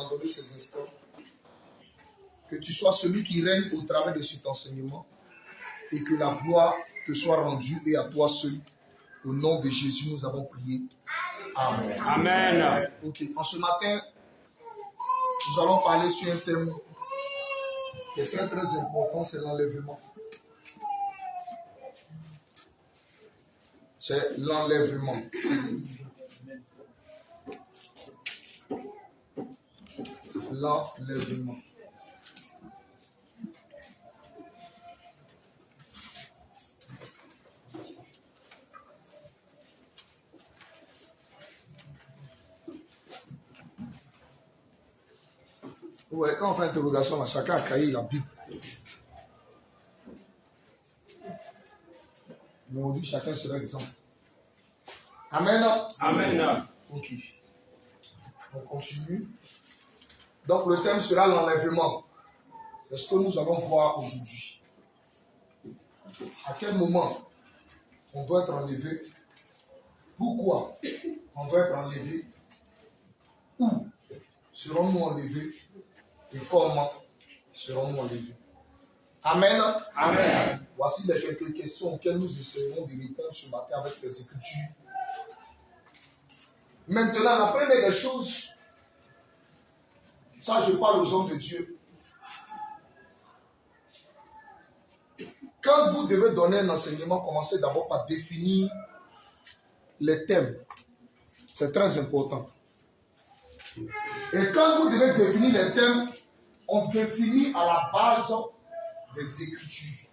Donner ces instants, que tu sois celui qui règne au travers de cet enseignement et que la gloire te soit rendue et à toi seul. Au nom de Jésus, nous avons prié. Amen. Amen. Ok, en ce matin, nous allons parler sur un thème qui est très très important, c'est l'enlèvement. C'est l'enlèvement. L'enlèvement. Ouais, quand on fait interrogation, là, chacun a cahier la Bible. Mais aujourd'hui, chacun sera exemple. Amen. Amen. Ok. On continue. Donc, le thème sera l'enlèvement. C'est ce que nous allons voir aujourd'hui. À quel moment on doit être enlevé? Pourquoi on doit être enlevé? Où serons-nous enlevés? Et comment serons-nous enlevés? Amen. Amen. Voici les quelques questions auxquelles nous essaierons de répondre ce matin avec les Écritures. Maintenant, la première des choses, ça je parle aux hommes de Dieu. Quand vous devez donner un enseignement, commencez d'abord par définir les thèmes. C'est très important. Et quand vous devez définir les thèmes, on définit à la base des Écritures.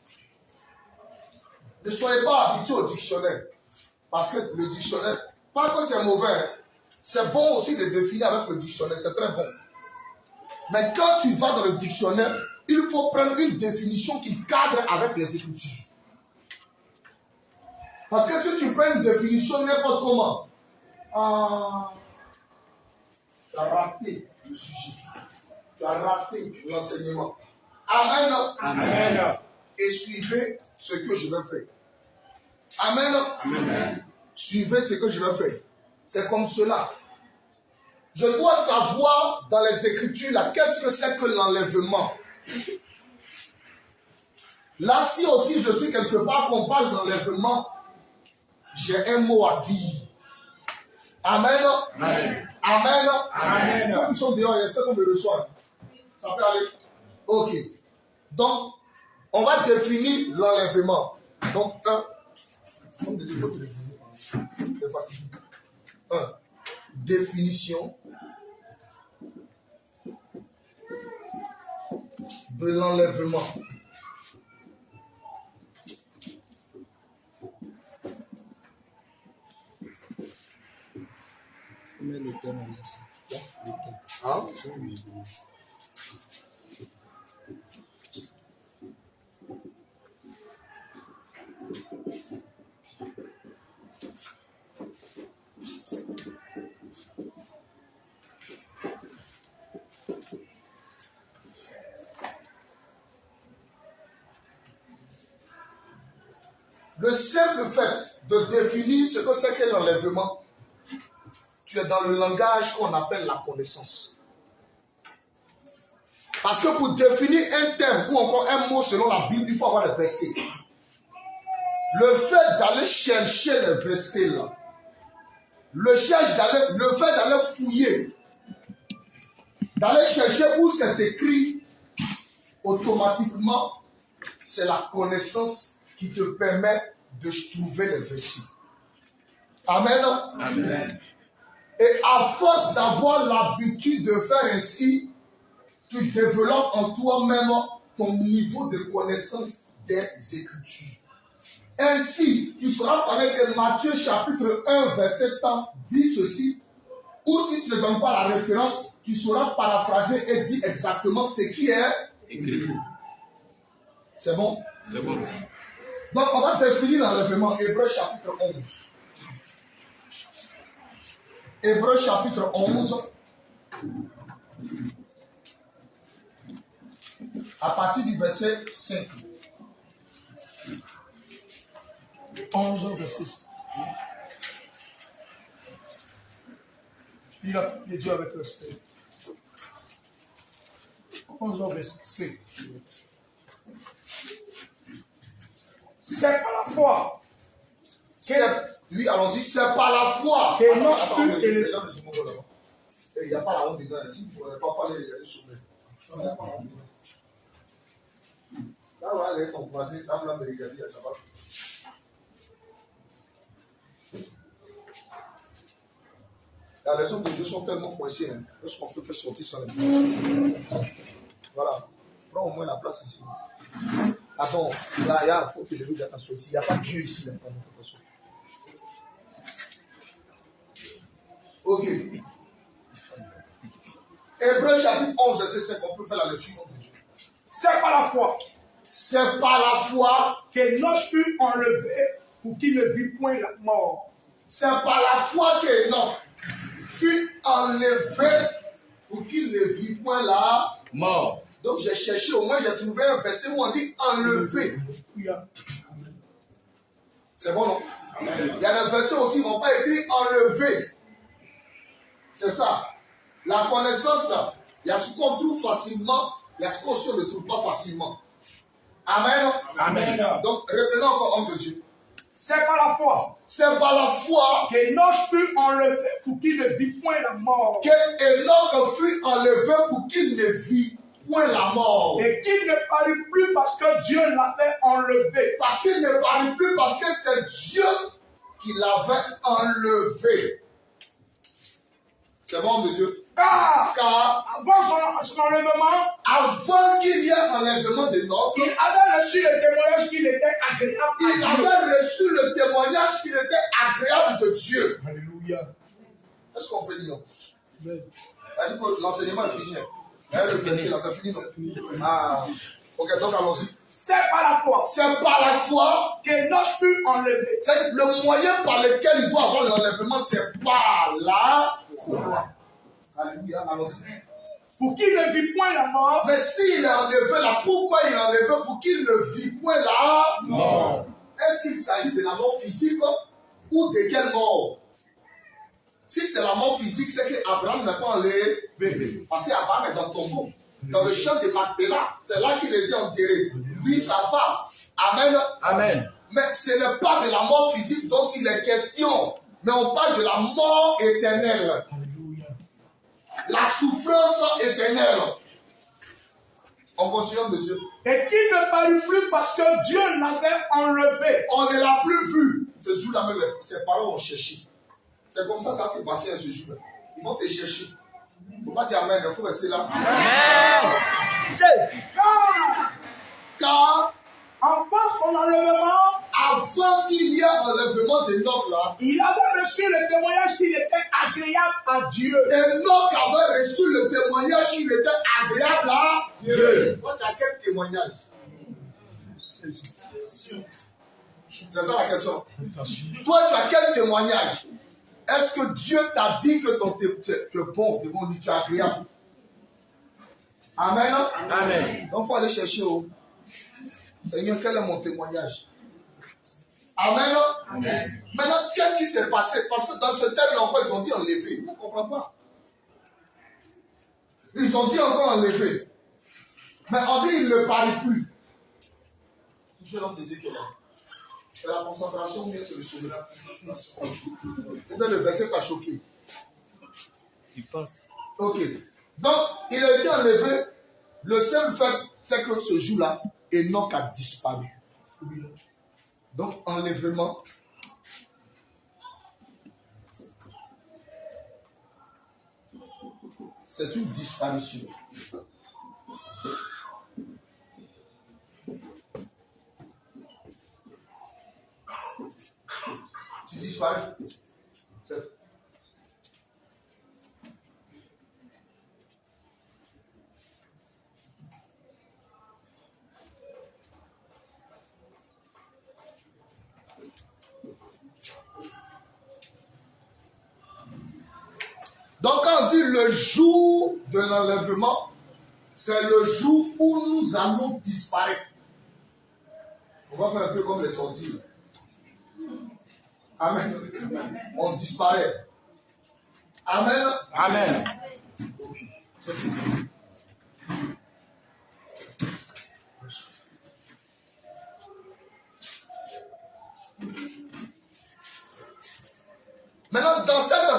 Ne soyez pas habitués au dictionnaire. Parce que le dictionnaire, pas que c'est mauvais, c'est bon aussi de définir avec le dictionnaire, c'est très bon. Mais quand tu vas dans le dictionnaire, il faut prendre une définition qui cadre avec les Écritures. Parce que si tu prends une définition n'importe comment, tu as raté le sujet. Tu as raté l'enseignement. Amen. Amen. Et suivez ce que je vais faire. Amen. Amen. Suivez ce que je vais faire. C'est comme cela. Je dois savoir dans les Écritures là, qu'est-ce que c'est que l'enlèvement. Là, si aussi je suis quelque part qu'on parle d'enlèvement, j'ai un mot à dire. Amen. Amen. Amen. Amen. Ceux qui sont dehors, j'espère qu'on me reçoit. Ça peut aller? Ok. Donc, on va définir l'enlèvement. Donc, définition de l'enlèvement. Hein? Le simple fait de définir ce que c'est que l'enlèvement, tu es dans le langage qu'on appelle la connaissance. Parce que pour définir un thème ou encore un mot selon la Bible, il faut avoir les versets. Le fait d'aller chercher les versets là, le fait d'aller fouiller, d'aller chercher où c'est écrit, automatiquement, c'est la connaissance qui te permet de trouver les versets. Amen. Amen. Et à force d'avoir l'habitude de faire ainsi, tu développes en toi-même ton niveau de connaissance des Écritures. Ainsi, tu sauras parler que Matthieu chapitre 1, verset 1 dit ceci, ou si tu ne donnes pas la référence, tu sauras paraphraser et dire exactement ce qui est écrit. C'est bon? C'est bon. Donc, on va définir l'enlèvement. Hébreux chapitre 11. Hébreux chapitre 11. À partir du verset 5. 11 verset 5. Il a Dieu avec respect. 11 verset C. C'est pas la foi. Oui, allons-y, c'est par la foi. Que notre Attends, fut et les gens ne se montrent là-bas. Il n'y a pas la honte dedans. Si vous ne pouvez pas parler, il y a des sommets. Il n'y a pas la honte dedans. Là, on va aller ton voisin, là, on va me regarder, il y a ça va. La leçon de Dieu sont tellement coincées, hein, parce qu'on peut faire sortir ça. Voilà. Prends au moins la place ici. Attends, là, il faut que les gens fassent attention ici. Il n'y a pas de Dieu ici, là. Attention. Ok. Hébreux chapitre 11, verset 5, on peut faire la lecture de Dieu. C'est par la foi C'est par la foi que Enoch fut enlevé pour qu'il ne vit point la mort. C'est par la foi que Enoch fut enlevé pour qu'il ne vit point la Mort. Donc j'ai cherché, au moins j'ai trouvé un verset où on dit enlevé. C'est bon, non? Amen. Il y a des versets aussi qui n'ont pas écrit enlevé. C'est ça. La connaissance, là, il y a ce qu'on trouve facilement, il y a ce qu'on ne trouve pas facilement. Amen. Amen. Donc, reprenons encore homme de Dieu. C'est par la foi C'est par la foi que Enoch fut enlevé pour qu'il ne vit point la mort. que Enoch fut enlevé pour qu'il ne vit point la mort. Et qu'il ne parut plus parce que Dieu l'avait enlevé. Parce qu'il ne parut plus parce que c'est Dieu qui l'avait enlevé. C'est bon, homme de Dieu. Car Avant son enlèvement, avant qu'il y ait enlèvement de Enoch, il avait reçu le témoignage qu'il était agréable à il Dieu. avait reçu le témoignage qu'il était agréable de Dieu. Alléluia. Est-ce qu'on peut dire? Ça dit que l'enseignement est fini. Le verset là, c'est fini, non? Ah, ok, donc allons-y. C'est par la foi C'est par la foi. que Enoch fut enlevé. C'est le moyen par lequel il doit avoir l'enlèvement, c'est par la foi. Alléluia, allons-y. Pour qu'il ne vit point la mort. Mais s'il est enlevé là, pourquoi il est enlevé? Pour qu'il ne vit point la Mort. Est-ce qu'il s'agit de la mort physique ou de quelle mort? Si c'est la mort physique, c'est qu'Abraham n'est pas enlevé. Parce qu'Abraham est dans ton tombeau. Dans le champ de Macpéla, c'est là qu'il était enterré. Lui, sa femme. Amen. Amen. Mais ce n'est pas de la mort physique dont il est question. Mais on parle de la mort éternelle. La souffrance éternelle. On continue de Dieu. Et qu'il ne parut plus parce que Dieu l'avait enlevé. On ne l'a plus vu. Ce jour-là, même ses parents ont cherché. C'est comme ça s'est passé ce jour-là. Ils vont te chercher. Il ne faut pas dire amen, il faut rester là. Car Avant son enlèvement, avant qu'il y ait enlèvement d'Enoch là, il avait reçu le témoignage qu'il était agréable à Dieu. Enoch avait reçu le témoignage qu'il était agréable à Dieu. Toi, tu as quel témoignage? C'est ça la question. Toi, tu as quel témoignage? Est-ce que Dieu t'a dit que tu es bon devant lui, tu es agréable? Amen. Amen. Donc, il faut aller chercher au Seigneur, quel est mon témoignage? Amen. Amen. Maintenant, qu'est-ce qui s'est passé? Parce que dans ce thème, encore, ils ont dit enlevé. On ne comprend pas. Ils ont dit encore enlevé. Mais on dit il ne parle plus. Je l'homme de Dieu qui est là. C'est la concentration ou bien c'est le souvenir? Ou bien le verset t'a choqué? Il pense. Ok. Donc, il a été enlevé. Le seul fait, c'est que ce jour-là, Enoch a disparu. Donc, enlèvement. C'est une disparition. Tu disparais. Donc, quand on dit le jour de l'enlèvement, c'est le jour où nous allons disparaître. On va faire un peu comme les sorciers. Amen. On disparaît. Amen. Amen.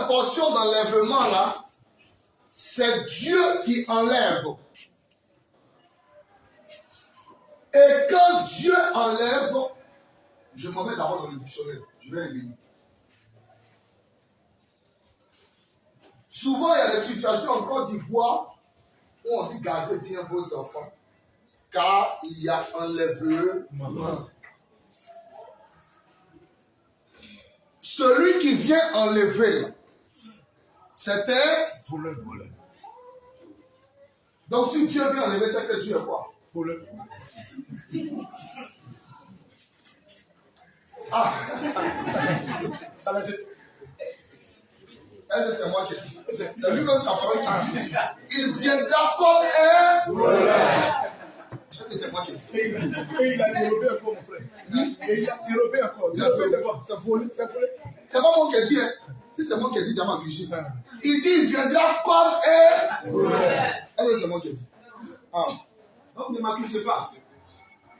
portion d'enlèvement là, c'est Dieu qui enlève. Et quand Dieu enlève, je m'en vais d'abord dans le dictionnaire. Je vais les lire. Souvent, il y a des situations en Côte d'Ivoire où on dit gardez bien vos enfants, car il y a enlèvement. Celui qui vient enlever, c'était Voleur. Donc si Dieu vient enlever, c'est que Dieu est quoi? Voleur. Ah, Ça va, c'est... est-ce que c'est moi qui dis? C'est lui-même sa parole qui dit. Il viendra comme un voleur. Est-ce que c'est moi qui dis? Et il a dérobé encore, mon frère. Oui. Et il a dérobé encore. Dérobé, c'est quoi? C'est volé. C'est volé. C'est pas moi qui dis, hein. Si c'est moi qui dis, j'ai ma cuisine. Il dit, il viendra comme un voleur. Est-ce que c'est moi qui dis? Ah. Donc ne m'accusez pas.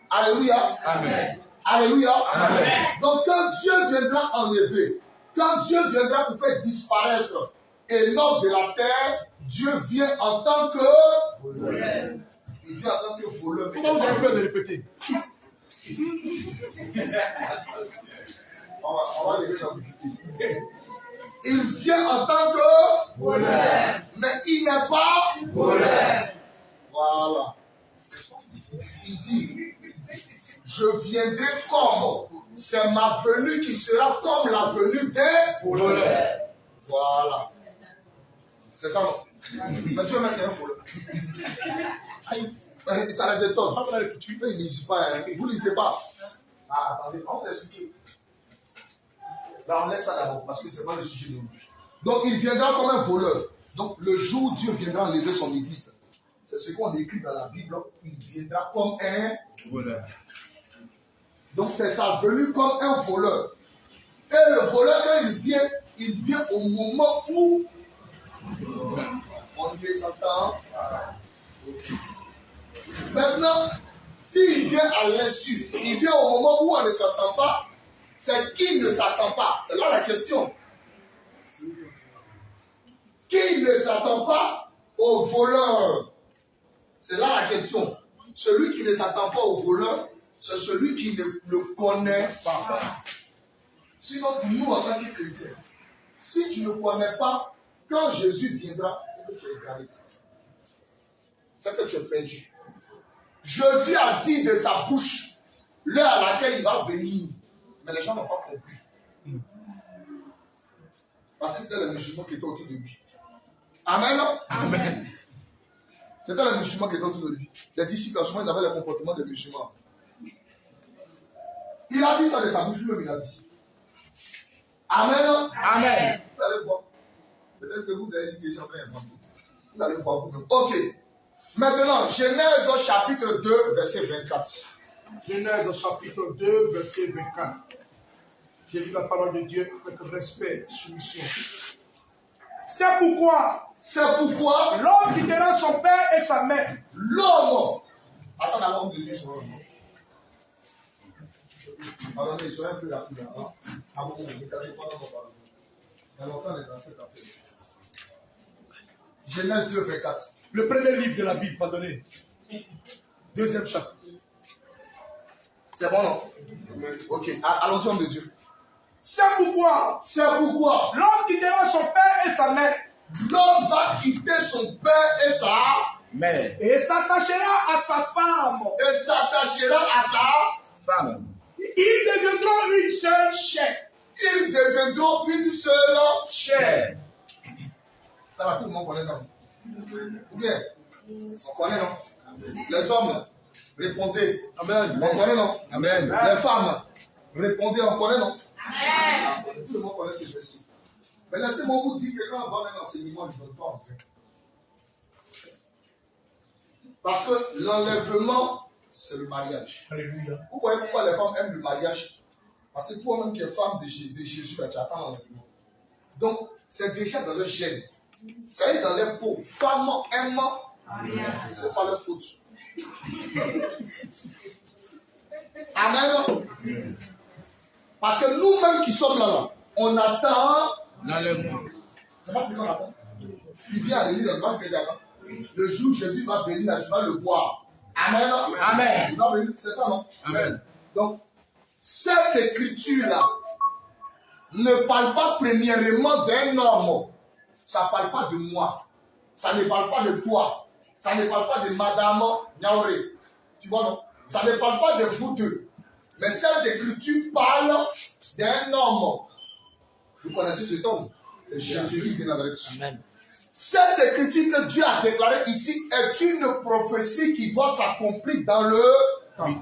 Alléluia. Amen. Alléluia. Amen. Donc quand Dieu viendra enlever, quand Dieu viendra pour faire disparaître et l'homme de la terre, Dieu vient en tant que voleur. Il vient en tant que voleur. Comment vous avez peur de répéter? On va lever l'ambiguïté. Il vient en tant que voleur. Mais il n'est pas voleur. Voilà. Il dit, je viendrai comme, c'est ma venue qui sera comme la venue des voleurs. Voilà. C'est ça, non? Mais Dieu, mais c'est un voleur. Ça les étonne. Ils ne lisent pas. Hein. Vous ne lisez pas. Ah, attendez, on va l'expliquer. Là, on laisse ça d'abord, parce que ce n'est pas le sujet d'aujourd'hui. Donc, il viendra comme un voleur. Donc, le jour où Dieu viendra enlever son église, c'est ce qu'on écrit dans la Bible, il viendra comme un voleur. Donc, c'est sa venue comme un voleur. Et le voleur, quand il vient au moment où on ne s'entend. Maintenant, s'il vient à l'insu, il vient au moment où on ne s'attend pas, c'est qui ne s'attend pas? C'est là la question. Qui ne s'attend pas au voleur? C'est là la question. Celui qui ne s'attend pas au voleur, c'est celui qui ne le connaît pas. Sinon, pour nous, en tant que chrétiens, si tu ne connais pas, quand Jésus viendra, c'est que tu es égaré. C'est que tu es perdu. Jésus a dit de sa bouche l'heure à laquelle il va venir. Mais les gens n'ont pas compris. Parce que c'était les musulmans qui étaient autour de lui. Amen. Amen. C'était les musulmans qui étaient autour de lui. Les disciples, souvent, ils avaient le comportement des musulmans. Il a dit ça de sa bouche, lui-même, il a dit. Amen. Amen. Vous allez voir. Peut-être que vous avez dit que c'est en train d'inventer. Vous allez voir vous-même. Ok. Maintenant, Genèse chapitre 2, verset 24. Genèse chapitre 2, verset 24. J'ai lu la parole de Dieu avec respect et soumission. C'est pourquoi l'homme quittera son père et sa mère. L'homme. Attends d'abord de dire son nom. Attendez, soyez un peu rapide. Ah bon, ne gardez pas dans mon parole. Il y a longtemps, on est dans cette affaire. Genèse 2, 24. Le premier livre de la Bible, pardonnez. Deuxième chapitre. C'est bon, non? Ok, allons-y, homme de Dieu. C'est pourquoi l'homme quittera son père et sa mère. L'homme va quitter son père et sa Mère. Et s'attachera à sa femme. et s'attachera à sa Femme. Ils deviendront une seule chair. Ils deviendront une seule Chair. Ça va, tout le monde connaît ça. Ou bien, on connaît, non? Les hommes, répondez. Amen. On connaît, non? Amen. Les femmes, répondez, on connaît, non? Amen. Tout le monde connaît ce verset. Mais laissez-moi vous dire que quand on va dans l'enseignement, je ne donne pas en fait. Parce que l'enlèvement, c'est le mariage. Alléluia. Vous voyez pourquoi les femmes aiment le mariage? Parce que toi-même qui es femme de Jésus, tu attends l'enlèvement. Donc, c'est déjà dans le gène. Ça y est dans les peaux. Femmes aiment. Ce n'est pas leur faute. Amen. Parce que nous-mêmes qui sommes là, on attend L'enlèvement. C'est pas ce qu'on attend. Tu viens à l'église, c'est pas ce que tu attends. Le jour où Jésus va venir, tu vas le voir. Amen. Amen. Il va venir, c'est ça, non? Amen. Donc, cette écriture-là ne parle pas premièrement d'un homme. Ça ne parle pas de moi. Ça ne parle pas de toi. Ça ne parle pas de Madame Niaoré. Tu vois, non? Ça ne parle pas de vous deux. Mais cette écriture parle d'un homme. Vous connaissez cet homme? C'est Jésus-Christ de Nazareth. Amen. Cette écriture que Dieu a déclarée ici est une prophétie qui doit s'accomplir dans le temps.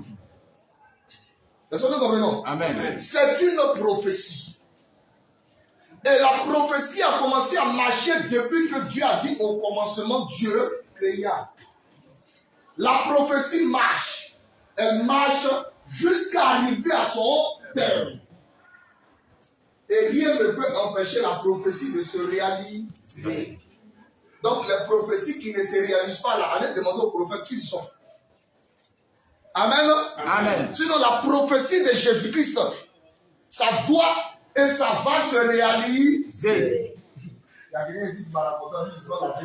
Est-ce que nous comprenons? Amen. C'est une prophétie. Et la prophétie a commencé à marcher depuis que Dieu a dit au commencement, Dieu créa. La prophétie marche. Elle marche jusqu'à arriver à son terme. Et rien ne peut empêcher la prophétie de se réaliser. Donc les prophéties qui ne se réalisent pas, là, allez demander aux prophètes qui ils sont. Amen. Amen. Sinon la prophétie de Jésus-Christ, ça doit et ça va se réaliser. Il y a quelqu'un ici qui m'a raconté, il doit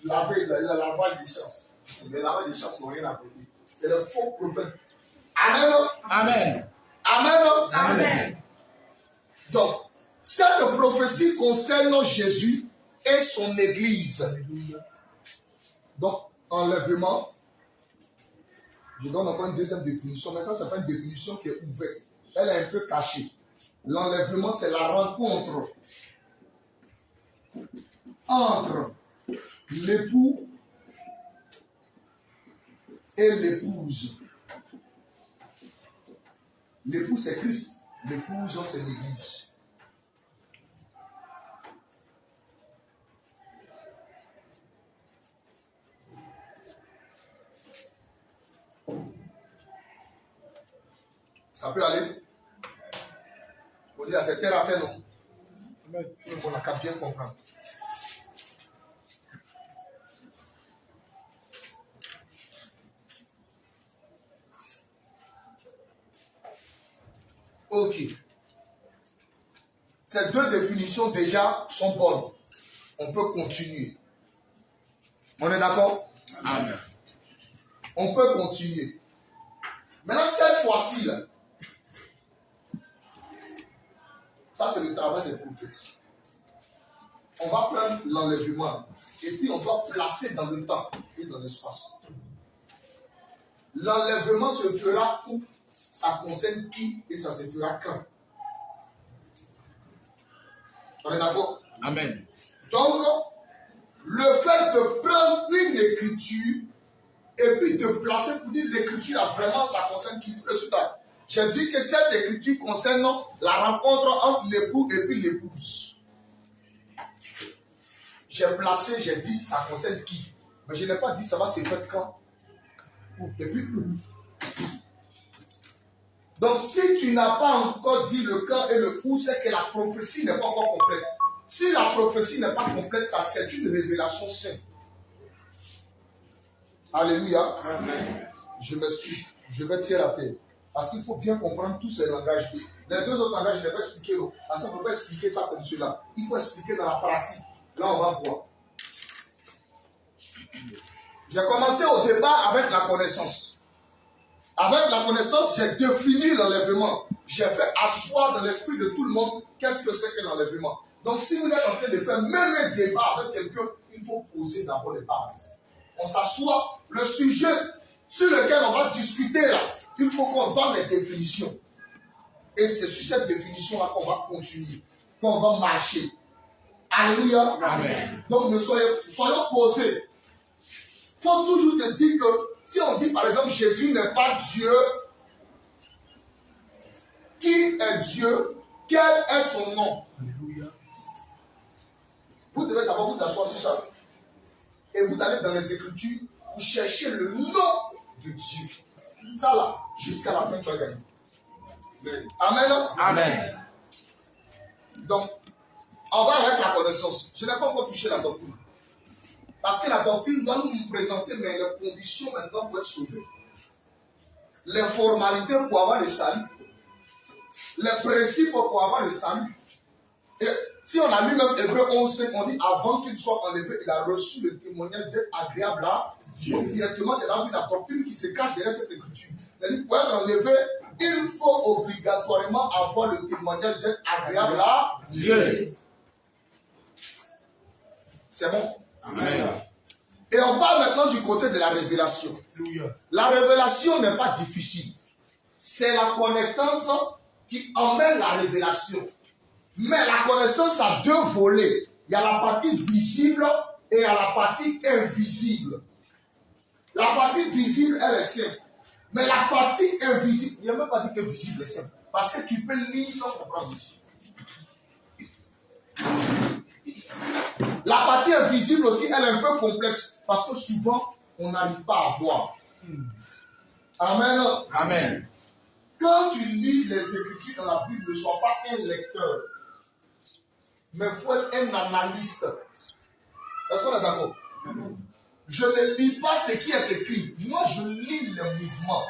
laver la lavage des chances. Les lavages des chances n'ont rien à côté. C'est le faux prophète. Amen. Amen. Amen. Amen. Donc, cette prophétie concerne Jésus et son église. Donc, enlèvement. Je donne encore une deuxième définition, mais ça, c'est pas une définition qui est ouverte. Elle est un peu cachée. L'enlèvement, c'est la rencontre entre l'époux et l'épouse. L'époux, c'est Christ. L'épouse, c'est l'église. Ça peut aller. On dit à cette terre à terre, non? On n'a qu'à bien comprendre. Ok. Ces deux définitions déjà sont bonnes. On peut continuer. On est d'accord? Amen. On peut continuer. Maintenant, cette fois-ci, là, ça c'est le travail des prophètes. On va prendre l'enlèvement et puis on va placer dans le temps et dans l'espace. L'enlèvement se fera où? Ça concerne qui et ça se fera quand? On est d'accord? Amen. Donc, le fait de prendre une écriture et puis de placer pour dire l'écriture, là, vraiment, ça concerne qui? Tout le résultat. J'ai dit que cette écriture concerne la rencontre entre l'époux et puis l'épouse. J'ai placé, j'ai dit, ça concerne qui? Mais je n'ai pas dit ça va se faire quand? Et puis où? Donc, si tu n'as pas encore dit le quand et le où, c'est que la prophétie n'est pas encore complète. Si la prophétie n'est pas complète, c'est une révélation sainte. Alléluia. Amen. Je m'explique. Je vais tirer la terre. Parce qu'il faut bien comprendre tous ces langages. Les deux autres langages, je ne vais pas expliquer. Parce qu'on ne peut pas expliquer ça comme cela. Il faut expliquer dans la pratique. Là, on va voir. J'ai commencé au départ avec la connaissance. Avec la connaissance, j'ai défini l'enlèvement. J'ai fait asseoir dans l'esprit de tout le monde qu'est-ce que c'est que l'enlèvement. Donc, si vous êtes en train de faire même un débat avec quelqu'un, il faut poser d'abord les bases. On s'assoit. Le sujet sur lequel on va discuter là, il faut qu'on donne les définitions. Et c'est sur cette définition-là qu'on va continuer, qu'on va marcher. Alléluia. Amen. Donc, soyons posés. Il faut toujours te dire que si on dit par exemple Jésus n'est pas Dieu, qui est Dieu? Quel est son nom? Alléluia. Vous devez d'abord vous asseoir sur ça. Et vous allez dans les Écritures, vous cherchez le nom de Dieu. Ça là, jusqu'à la fin, tu vas gagner. Amen. Amen. Donc, on va avec la connaissance. Je n'ai pas encore touché la doctrine. Parce que la doctrine doit nous présenter mais les conditions maintenant pour être sauvé. Les formalités pour avoir le salut. Les principes pour avoir le salut. Et Si on a lu même Hébreu 11, on dit avant qu'il soit enlevé, il a reçu le témoignage d'être agréable à Dieu. Donc directement, il a vu la doctrine qui se cache derrière cette écriture. C'est-à-dire, pour être enlevé, il faut obligatoirement avoir le témoignage d'être agréable à Dieu. C'est bon? Amen. Et on parle maintenant du côté de la révélation. La révélation n'est pas difficile. C'est la connaissance qui emmène la révélation. Mais la connaissance a deux volets. Il y a la partie visible et il y a la partie invisible. La partie visible, elle est simple. Mais la partie invisible, il n'y a même pas dit que visible est simple. Parce que tu peux lire sans comprendre ici. La partie invisible aussi, elle est un peu complexe. Parce que souvent, on n'arrive pas à voir. Amen. Amen. Quand tu lis les Écritures dans la Bible, ne sois pas un lecteur. Mais il faut être un analyste. Est-ce qu'on est d'accord? Je ne lis pas ce qui est écrit. Moi, je lis le mouvement.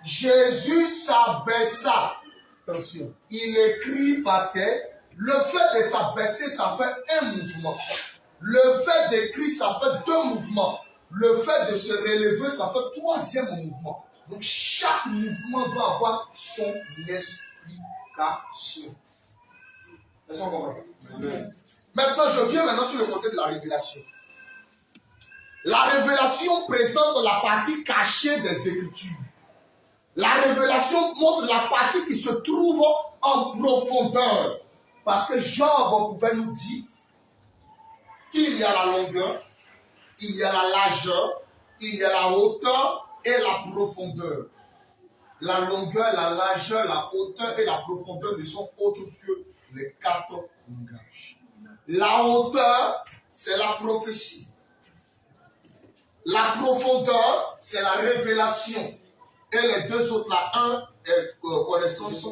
Jésus s'abaissa. Attention. Il écrit par terre. Le fait de s'abaisser, ça fait un mouvement. Le fait d'écrire, ça fait deux mouvements. Le fait de se relever, ça fait troisième mouvement. Donc, chaque mouvement doit avoir son explication. Est-ce qu'on comprend? Maintenant, je viens maintenant sur le côté de la révélation. La révélation présente la partie cachée des Écritures. La révélation montre la partie qui se trouve en profondeur. Parce que Job pouvait nous dire qu'il y a la longueur, il y a la largeur, il y a la hauteur et la profondeur. La longueur, la largeur, la hauteur et la profondeur ne sont autres que les quatre langages. La hauteur, c'est la prophétie. La profondeur, c'est la révélation. Et les deux autres, là, un est connaissance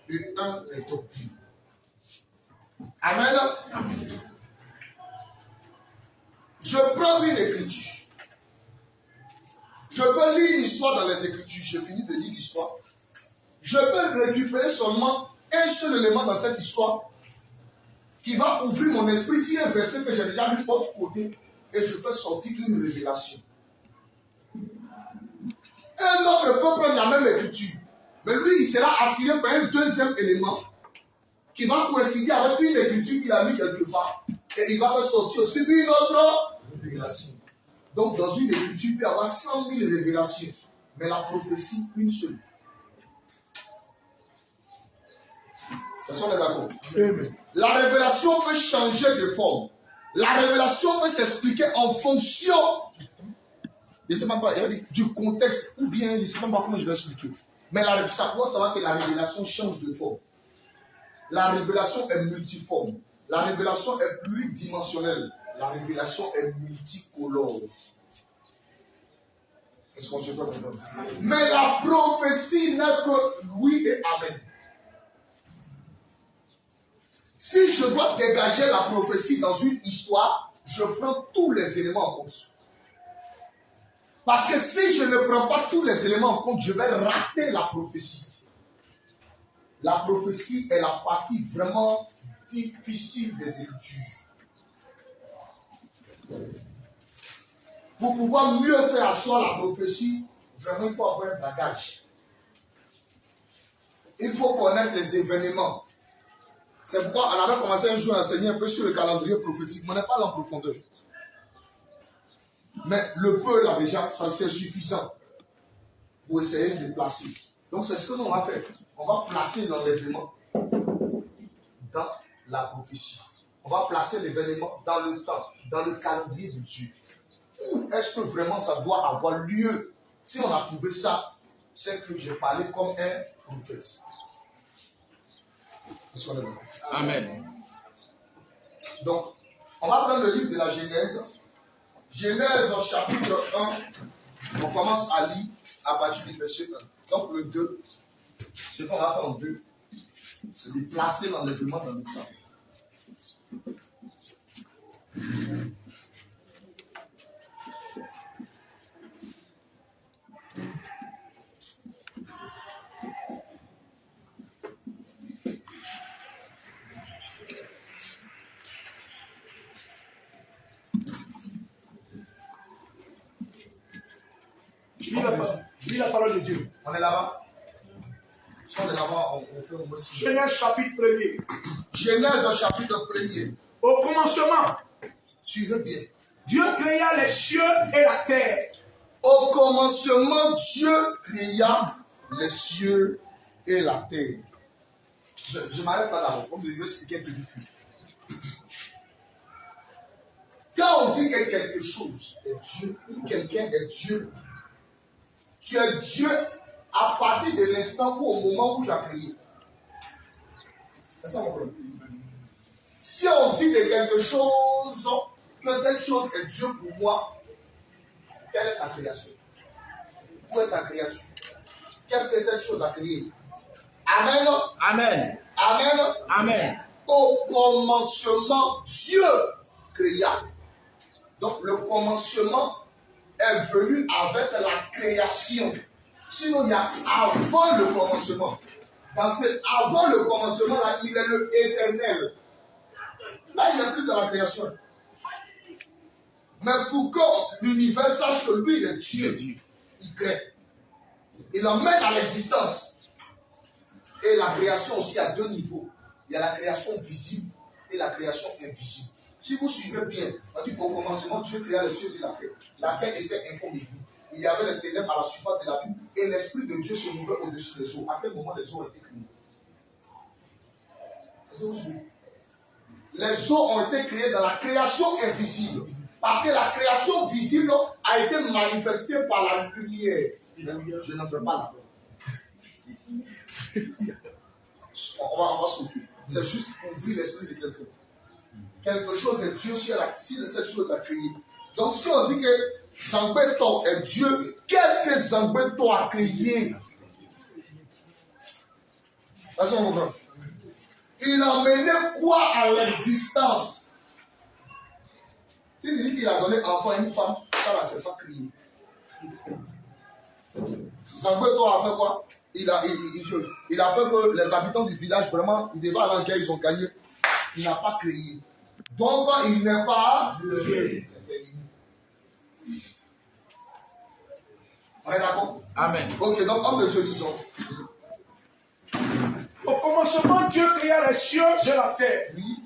et un est doctrine. Amen. Je prends une écriture. Je peux lire une histoire dans les Écritures. J'ai fini de lire l'histoire. Je peux récupérer seulement un seul élément dans cette histoire qui va ouvrir mon esprit. Si un verset que j'ai déjà lu de l'autre côté, et je peux sortir une révélation. Un autre peut prendre la même écriture, mais lui, il sera attiré par un deuxième élément qui va coïncider avec une écriture qu'il a mis quelque part. Et il va faire sortir aussi une autre révélation. Donc, dans une écriture, il peut y avoir 100 000 révélations, mais la prophétie, une seule. Est-ce qu'on est d'accord? La révélation peut changer de forme. La révélation peut s'expliquer en fonction, je ne sais même pas, du contexte, ou bien je ne sais même pas comment je vais expliquer. Mais ça doit savoir que la révélation change de forme. La révélation est multiforme. La révélation est pluridimensionnelle. La révélation est multicolore. Est-ce qu'on se peut comprendre? Mais la prophétie n'est que oui et amen. Si je dois dégager la prophétie dans une histoire, je prends tous les éléments en compte. Parce que si je ne prends pas tous les éléments en compte, je vais rater la prophétie. La prophétie est la partie vraiment difficile des Écritures. Pour pouvoir mieux faire asseoir la prophétie, vraiment il faut avoir un bagage. Il faut connaître les événements. C'est pourquoi on avait commencé un jour à enseigner un peu sur le calendrier prophétique, mais on n'est pas en profondeur. Mais le peu là déjà, ça c'est suffisant pour essayer de placer. Donc c'est ce que nous on va faire. On va placer l'enlèvement dans la prophétie. On va placer l'événement dans le temps, dans le calendrier de Dieu. Où est-ce que vraiment ça doit avoir lieu? Si on a trouvé ça, c'est que j'ai parlé comme un prophète. Amen. Donc, on va prendre le livre de la Genèse. Genèse au chapitre 1. On commence à lire à partir du verset 1. Donc le 2, ce qu'on va faire en 2, c'est de placer l'enlèvement dans le temps. Lis la parole de Dieu. On est là-bas. Si on est là-bas, on fait au moins 6. Genèse chapitre 1er. Genèse chapitre 1er. Au commencement, Suivez bien. Dieu créa les cieux et la terre. Au commencement, Dieu créa les cieux et la terre. Je m'arrête pas d'abord, comme je vais expliquer un peu plus. Quand on dit que quelque chose est Dieu, ou quelqu'un est Dieu, tu es Dieu à partir de l'instant ou au moment où tu as créé. C'est ça mon problème. Si on dit de quelque chose, que cette chose est Dieu pour moi, quelle est sa création? Où est sa créature? Qu'est-ce que cette chose a créé? Amen. Amen. Amen. Amen. Au commencement, Dieu créa. Donc le commencement est venu avec la création. Sinon, il y a avant le commencement. Dans avant le commencement, là, il est le éternel. Là, il n'est plus dans la création. Mais pour que l'univers sache que lui, il est Dieu, il crée. Il en met à l'existence. Et la création aussi à deux niveaux. Il y a la création visible et la création invisible. Si vous suivez bien, on dit qu'au commencement, Dieu créa les cieux et la terre. La terre était informe. Il y avait les ténèbres à la surface de la vie et l'Esprit de Dieu se mouvait au-dessus des eaux. À quel moment les eaux ont été créées? Les eaux ont été créées dans la création invisible. Parce que la création visible a été manifestée par la lumière. Je n'en veux pas là. On va sauter. C'est juste pour ouvrir l'esprit de quelqu'un. Quelque chose est Dieu si cette chose a créé. Donc si on dit que Zangbeto est Dieu, qu'est-ce que Zangbeto a créé? Il a mené quoi à l'existence? Si il dit qu'il a donné enfant à une femme, ça ne s'est pas créé. Zangbeto a fait quoi? Il a fait que les habitants du village, vraiment, ils devaient aller en guerre, ils ont gagné. Il n'a pas créé. Donc, il n'est pas Dieu. On est d'accord? Amen. Ok, donc, homme de Dieu, disons. Au commencement, Dieu créa les cieux et la terre. Oui.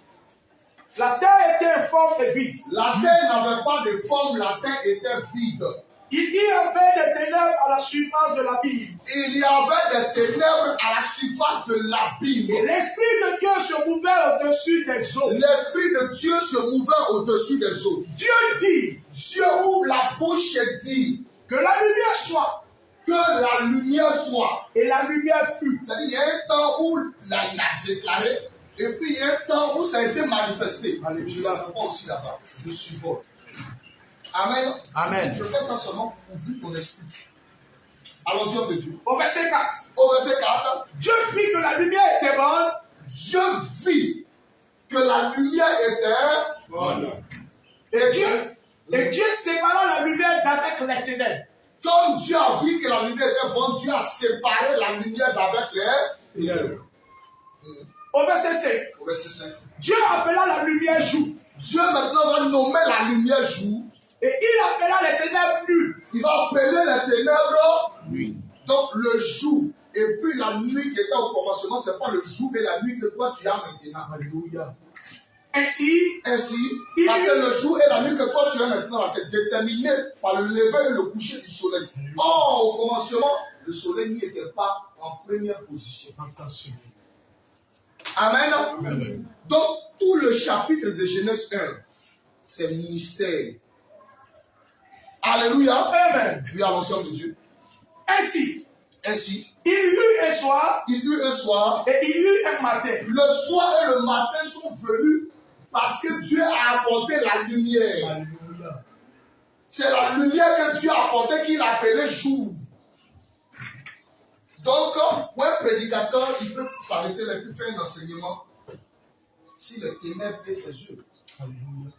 La terre était informe et vide. La terre n'avait pas de forme, la terre était vide. Il y avait des ténèbres à la surface de l'abîme. Il y avait des ténèbres à la surface de l'abîme. Et l'Esprit de Dieu se mouvait au-dessus des eaux. L'Esprit de Dieu se mouvait au-dessus des eaux. Dieu dit, Dieu ouvre la bouche et dit que la lumière soit. Que la lumière soit. Et la lumière fut. C'est-à-dire, il y a un temps où il a déclaré, et puis il y a un temps où ça a été manifesté. Je ne vais pas aussi là-bas. Je suis bon. Amen. Amen. Je fais ça seulement pour ouvrir ton esprit. Allons-y, homme de Dieu. Au verset 4. Au verset 4. Dieu vit que la lumière était bonne. Dieu vit que la lumière était bonne. Et Dieu sépara la lumière d'avec les ténèbres. Comme Dieu a vu que la lumière était bonne, Dieu a séparé la lumière d'avec les ténèbres. Au verset 5. Au verset 5. Dieu appela la lumière jour. Dieu maintenant va nommer la lumière jour. Et il appela les ténèbres nuit. Il va appeler les ténèbres nuit. Donc le jour et puis la nuit qui était au commencement, ce n'est pas le jour et la nuit que toi tu as maintenant. Alléluia. Ainsi, parce que le jour et la nuit que toi tu as maintenant, c'est déterminé par le lever et le coucher du soleil. Or, au commencement, le soleil n'était pas en première position. Attention. Amen. Amen. Donc, tout le chapitre de Genèse 1, c'est mystère. Alléluia. Amen. Oui, allons-y, de Dieu. Ainsi, il y eut un soir, et il y eut un matin. Le soir et le matin sont venus parce que Dieu a apporté la lumière. Alléluia. C'est la lumière que Dieu a apportée qu'il appelait jour. Donc, pour un prédicateur, il peut s'arrêter là et puis faire un enseignement si les ténèbres et ses yeux. Alléluia.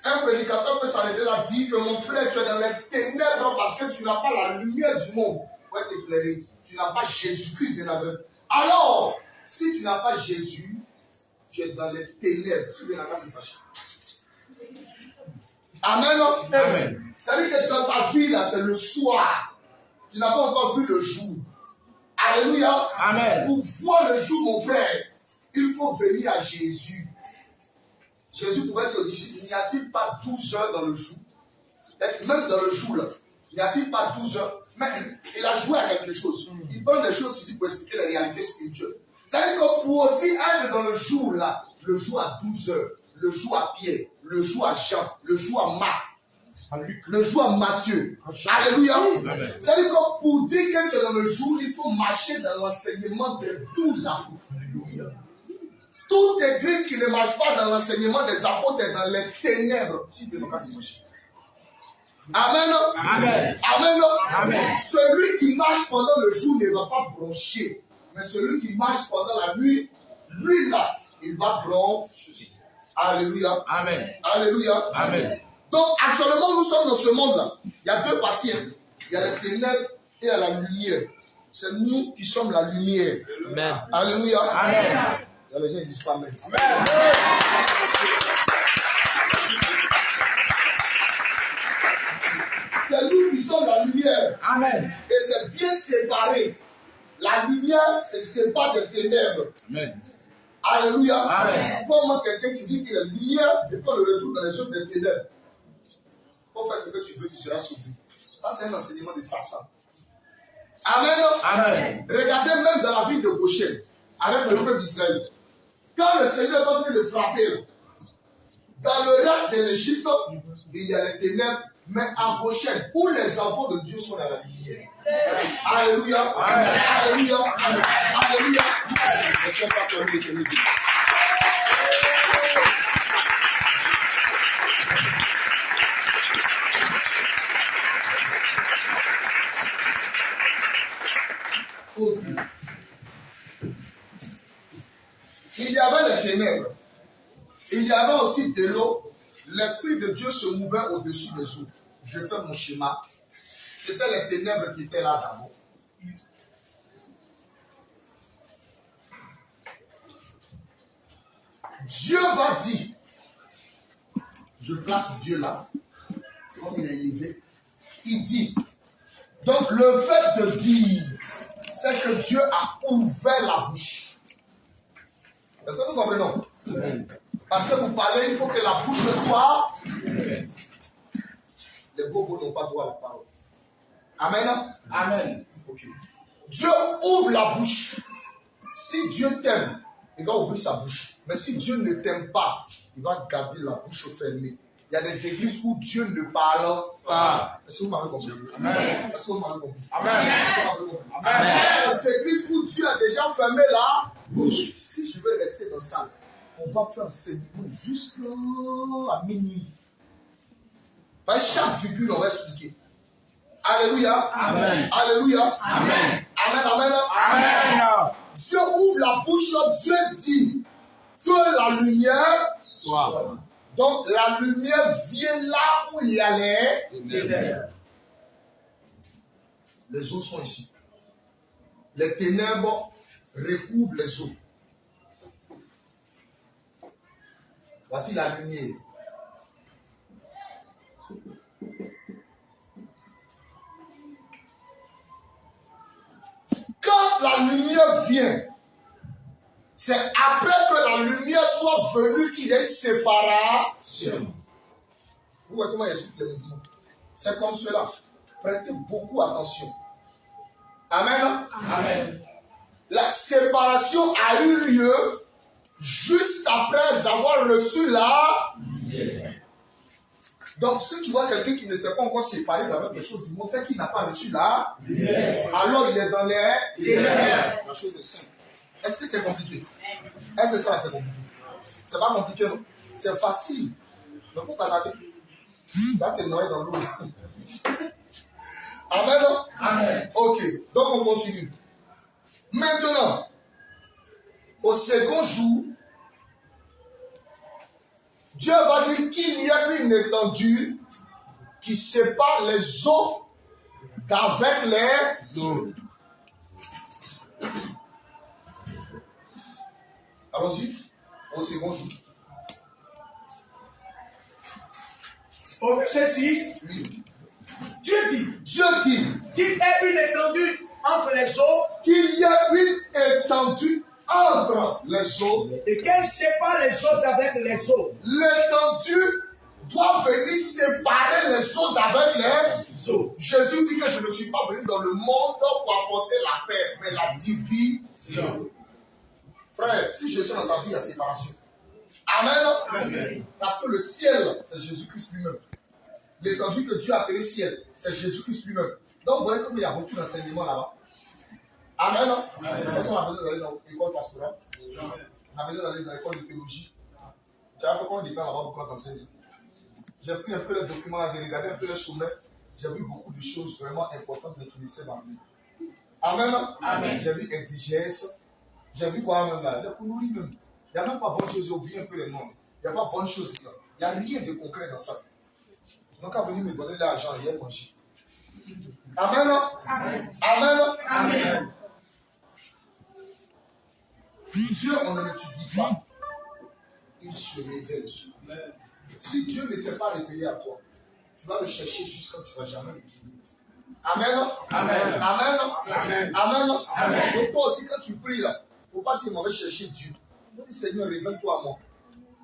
Un prédicateur peut s'arrêter là et dire que mon frère, tu es dans les ténèbres parce que tu n'as pas la lumière du monde pour t'éclairer. Tu n'as pas Jésus-Christ de Nazareth. Alors, si tu n'as pas Jésus, tu es dans les ténèbres. Tu viens là-bas, c'est fâché. Amen. Amen. C'est-à-dire que dans ta vie, là, c'est le soir. Tu n'as pas encore vu le jour. Alléluia. Amen. Pour voir le jour, mon frère, il faut venir à Jésus. Jésus pouvait dire aux disciples, n'y a-t-il pas 12 heures dans le jour? Même dans le jour, là, n'y a-t-il pas 12 heures? Mais il a joué à quelque chose. Il prend des choses ici pour expliquer la réalité spirituelle. C'est-à-dire que pour aussi être dans le jour, là, le jour à 12 heures, le jour à Pierre, le jour à Jean, le jour à Marc, le jour à Matthieu. Alléluia. C'est-à-dire que pour dire que tu es dans le jour, il faut marcher dans l'enseignement des 12 apôtres. Toute église qui ne marche pas dans l'enseignement des apôtres est dans les ténèbres. Amen. Amen. Amen. Amen. Celui qui marche pendant le jour ne va pas broncher. Mais celui qui marche pendant la nuit, lui là, il va broncher. Alléluia. Amen. Alléluia. Amen. Donc actuellement, nous sommes dans ce monde-là. Il y a deux parties. Il y a les ténèbres et il y a la lumière. C'est nous qui sommes la lumière. Amen. Alléluia. Amen. Les gens disent pas amen. C'est nous qui sommes la lumière. Amen. Et c'est bien séparé. La lumière se sépare des ténèbres. Amen. Alléluia. Amen. Comment quelqu'un qui dit qu'il est lumière et qu'on le retrouve dans les choses des ténèbres? Pour faire ce que tu veux, tu seras sauvé. Ça, c'est un enseignement de Satan. Amen. Amen. Regardez même dans la ville de Goshen, avec le peuple d'Israël. Quand le Seigneur va venir le frapper, dans le reste de l'Égypte, il y a les ténèbres, mais à Goshen, où les enfants de Dieu sont dans la lumière. Alléluia. Amen. Alléluia. Amen. Alléluia. Est-ce qu'on va terminer ce midi? Il y avait les ténèbres. Il y avait aussi de l'eau. L'Esprit de Dieu se mouvait au-dessus des eaux. Je fais mon schéma. C'était les ténèbres qui étaient là d'abord. Dieu va dire, je place Dieu là, comme il est élevé. Il dit, donc le fait de dire, c'est que Dieu a ouvert la bouche. Est-ce que nous comprenons? Amen. Parce que vous parlez, il faut que la bouche soit. Amen. Les bobos n'ont pas droit à la parole. Amen. Amen. Okay. Dieu ouvre la bouche. Si Dieu t'aime, il va ouvrir sa bouche. Mais si Dieu ne t'aime pas, il va garder la bouche fermée. Il y a des églises où Dieu ne parle pas. Est-ce que vous m'avez compris? Amen. Est-ce que vous m'avez compris? Amen. Amen. Il y a des églises où Dieu a déjà fermé la bouche. Si je veux rester dans ça, on va faire un séminaire jusqu'à minuit. Par chaque virgule, on va expliquer. Alléluia. Amen. Alléluia. Amen. Amen. Amen. Amen. Dieu ouvre la bouche, Dieu dit que la lumière soit. Donc la lumière vient là où il y a les. Les eaux sont ici. Les ténèbres recouvrent les eaux. Voici la lumière. Quand la lumière vient, c'est après que la lumière soit venue qu'il y ait séparation. Vous voyez comment il explique le mouvement? C'est comme cela. Prêtez beaucoup attention. Amen. Amen. La séparation a eu lieu juste après avoir reçu la lumière. Donc, si tu vois quelqu'un qui ne s'est pas encore séparé avec les choses du monde, c'est qu'il n'a pas reçu la lumière. Alors il est dans les ténèbres. La chose est simple. Est-ce que c'est compliqué? Est-ce que ça c'est compliqué? C'est pas compliqué, non? C'est facile. Il ne faut pas s'arrêter. Là, tu es noyé dans l'eau. Amen. Amen. Ok, donc on continue. Maintenant, au second jour, Dieu va dire qu'il y a une étendue qui sépare les eaux d'avec les eaux. Allons-y, au second jour. Au verset 6, Oui. Dieu dit, qu'il y ait une étendue entre les eaux. Qu'il y ait une étendue entre les eaux. Et qu'elle sépare les eaux d'avec les eaux. L'étendue doit venir séparer les eaux d'avec les eaux. Jésus dit que je ne suis pas venu dans le monde pour apporter la paix, mais la division. Frère, si Jésus est dans ta vie, il y a séparation. Amen. Amen. Parce que le ciel, c'est Jésus-Christ lui-même. L'étendue que Dieu a appelé ciel, c'est Jésus-Christ lui-même. Donc, vous voyez comme il y a beaucoup d'enseignements là-bas. Amen. Amen. On a besoin d'aller dans l'école pastorale. On a besoin d'aller dans l'école de théologie. J'avais fait combien de temps là-bas pour qu'on t'enseigne. J'ai pris un peu les documents, j'ai regardé un peu les sommets. J'ai vu beaucoup de choses vraiment importantes mais qui me servent à vie. Amen. Amen. J'ai vu exigence. J'ai vu quoi même là. J'ai connu même. Il n'y a même pas bonne chose, j'ai oublié un peu les noms. Il n'y a pas bonne chose dedans. Il n'y a rien de concret dans ça. Donc, à venir me donner l'argent, il y a manger. Amen. Amen. Amen. Amen. Dieu, on ne l'étudie pas. Il se révèle. Si Dieu ne s'est pas révélé à toi, tu vas le chercher jusqu'à tu ne vas jamais le trouver. Amen. Amen. Amen. Amen. Amen. Amen. Donc, toi aussi, quand tu pries là, il ne faut pas dire, on va chercher Dieu. Dis, Seigneur, révèle-toi à moi.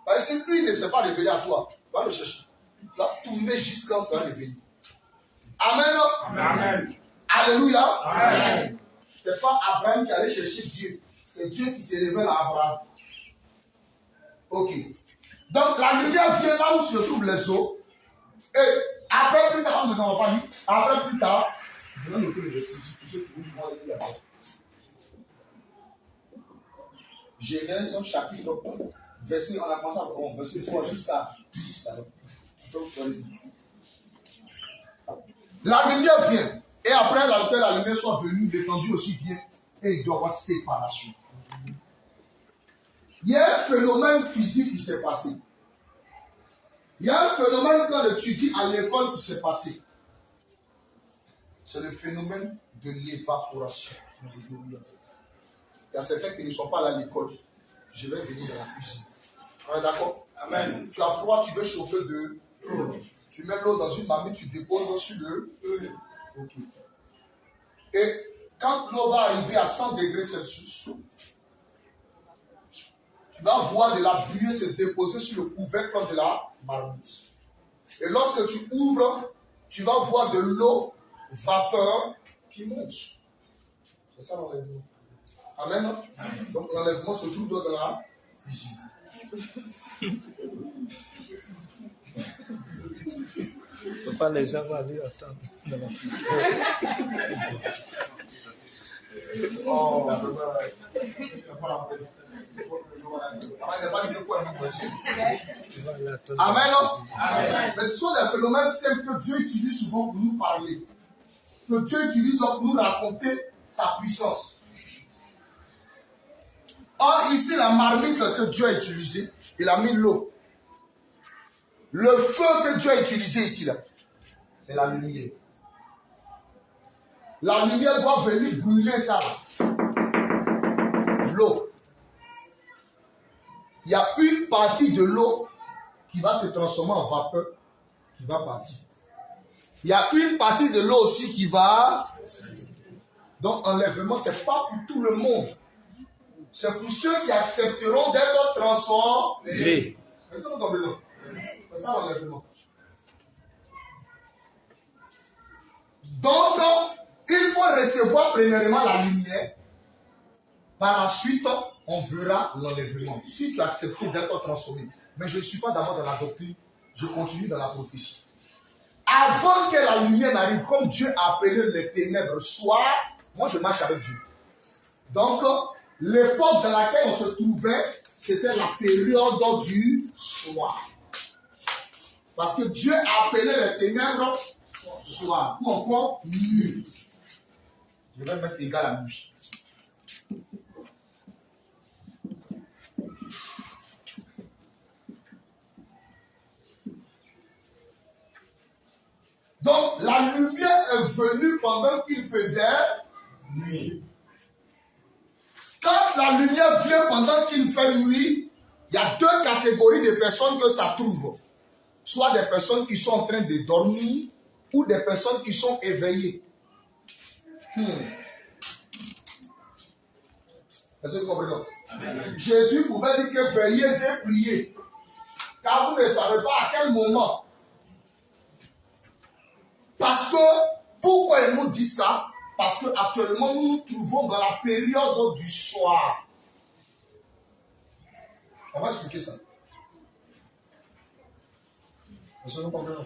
Parce que si lui ne s'est pas révélé à toi, tu vas le chercher. Tu vas tourner jusqu'à tu vas révéler. Amen. Amen. Alléluia. Amen. Ce n'est pas Abraham qui allait chercher Dieu. C'est Dieu qui se révèle à Abraham. Ok. Donc la lumière vient là où se trouvent les eaux. Et après plus tard, on ne va pas dire. Après plus tard, je vais noter le verset pour ceux qui vont lire là-bas. Genèse chapitre 1, verset, on a commencé à verset 3 jusqu'à 6. La lumière vient. Et après que la lumière soit venue, l'étendue aussi vient. Et il doit y avoir séparation. Il y a un phénomène physique qui s'est passé. Il y a un phénomène qu'on étudie à l'école qui s'est passé. C'est le phénomène de l'évaporation. Il y a certains qui ne sont pas là à l'école. Je vais venir dans la cuisine. On est d'accord? Amen. Tu as froid, tu veux chauffer de l'eau. Tu mets l'eau dans une marmite, tu déposes sur le feu. Ok. Et quand l'eau va arriver à 100 degrés Celsius, tu vas voir de la buée se déposer sur le couvercle de la marmite. Et lorsque tu ouvres, tu vas voir de l'eau vapeur qui monte. C'est ça l'enlèvement. Amen. Amen. Donc l'enlèvement se trouve dans la cuisine. Pas les gens vont aller attendre. Oh, Amen. Amen. Mais ce sont des phénomènes simples que Dieu utilise souvent pour nous parler. Que Dieu utilise pour nous raconter sa puissance. Or, ici, la marmite que Dieu a utilisée, il a mis l'eau. Le feu que Dieu a utilisé ici, là, c'est la lumière. La lumière doit venir brûler ça. L'eau. Il y a une partie de l'eau qui va se transformer en vapeur, qui va partir. Il y a une partie de l'eau aussi qui va... Donc, enlèvement, ce n'est pas pour tout le monde. C'est pour ceux qui accepteront d'être transformés. C'est ça l'enlèvement. C'est ça l'enlèvement. Donc, il faut recevoir premièrement la lumière. Par la suite, on verra l'enlèvement. Si tu acceptes d'être transformé. Mais je ne suis pas d'abord dans la doctrine, je continue dans la prophétie. Avant que la lumière n'arrive, comme Dieu a appelé les ténèbres soir, moi je marche avec Dieu. Donc, l'époque dans laquelle on se trouvait, c'était la période du soir. Parce que Dieu a appelé les ténèbres soir. Ou encore nuit. Je vais mettre égal à nuit. Donc, la lumière est venue pendant qu'il faisait nuit. Quand la lumière vient pendant qu'il fait nuit, il y a deux catégories de personnes que ça trouve. Soit des personnes qui sont en train de dormir ou des personnes qui sont éveillées. Est-ce que vous comprenez? Jésus pouvait dire que veillez et priez. Car vous ne savez pas à quel moment. Parce que, pourquoi il nous dit ça? Parce qu'actuellement, nous nous trouvons dans la période du soir. On va expliquer ça. Est-ce que nous comprenons?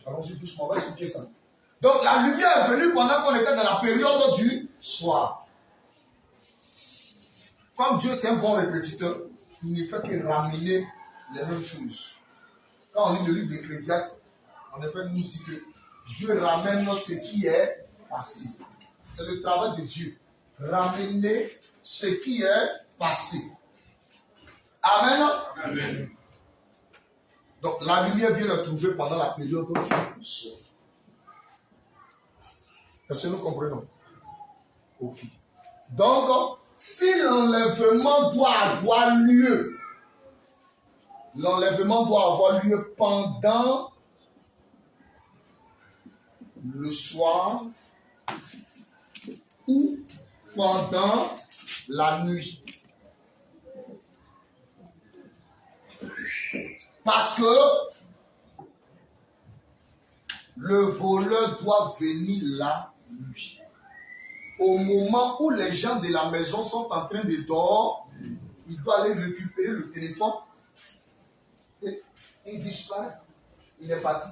Allons-y doucement, on va expliquer ça. Donc, la lumière est venue pendant qu'on était dans la période du soir. Comme Dieu, c'est un bon répétiteur, il ne fait que ramener les mêmes choses. Quand on lit le livre d'Ecclésiaste, en effet, il nous dit que Dieu ramène ce qui est passé. C'est le travail de Dieu. Ramener ce qui est passé. Amen. Amen. Donc, la lumière vient le trouver pendant la période du soir. Est-ce que nous comprenons? Ok. Donc, si l'enlèvement doit avoir lieu, l'enlèvement doit avoir lieu pendant le soir ou pendant la nuit. Parce que le voleur doit venir la nuit. Au moment où les gens de la maison sont en train de dormir, il doit aller récupérer le téléphone et il disparaît. Il est parti.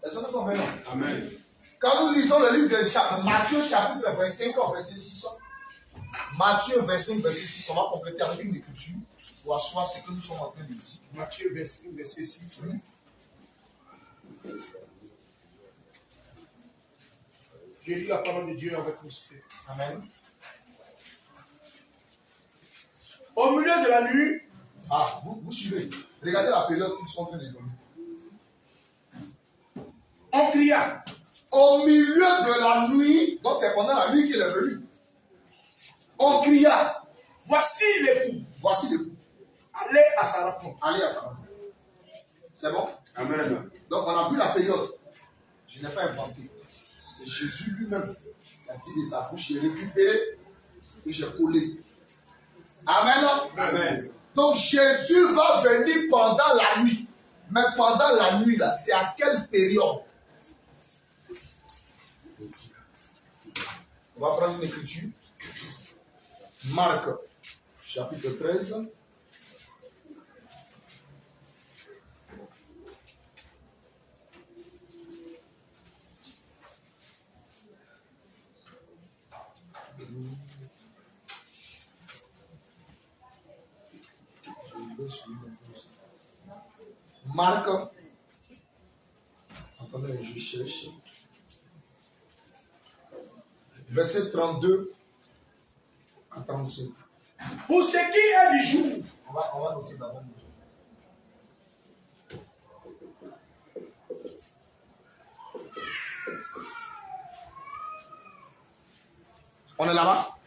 Est-ce que vous comprenez? Amen. Quand nous lisons le livre de Matthieu chapitre 25, verset 600, Matthieu 25, verset 6, on va compléter avec une écriture pour asseoir ce que nous sommes en train de dire. Matthieu 25, verset 6. Oui. J'ai lu la parole de Dieu avec respect. Amen. Au milieu de la nuit. Ah, vous suivez. Regardez la période où ils sont en train de dormir. On cria. Au milieu de la nuit, donc c'est pendant la nuit qu'il est venu. On cria. Voici l'époux. Voici l'époux. Allez à sa rencontre. Allez à sa rencontre. C'est bon? Amen. Donc on a vu la période. Je n'ai pas inventé. C'est Jésus lui-même qui a dit de sa bouche, j'ai récupéré et j'ai collé. Amen. Amen. Donc Jésus va venir pendant la nuit. Mais pendant la nuit, là, c'est à quelle période? On va prendre une écriture. Marc, chapitre 13. Marc, attendez, je cherche. Verset 32 à 35. Pour ce qui est du jour. On va noter d'abord. On est là-bas?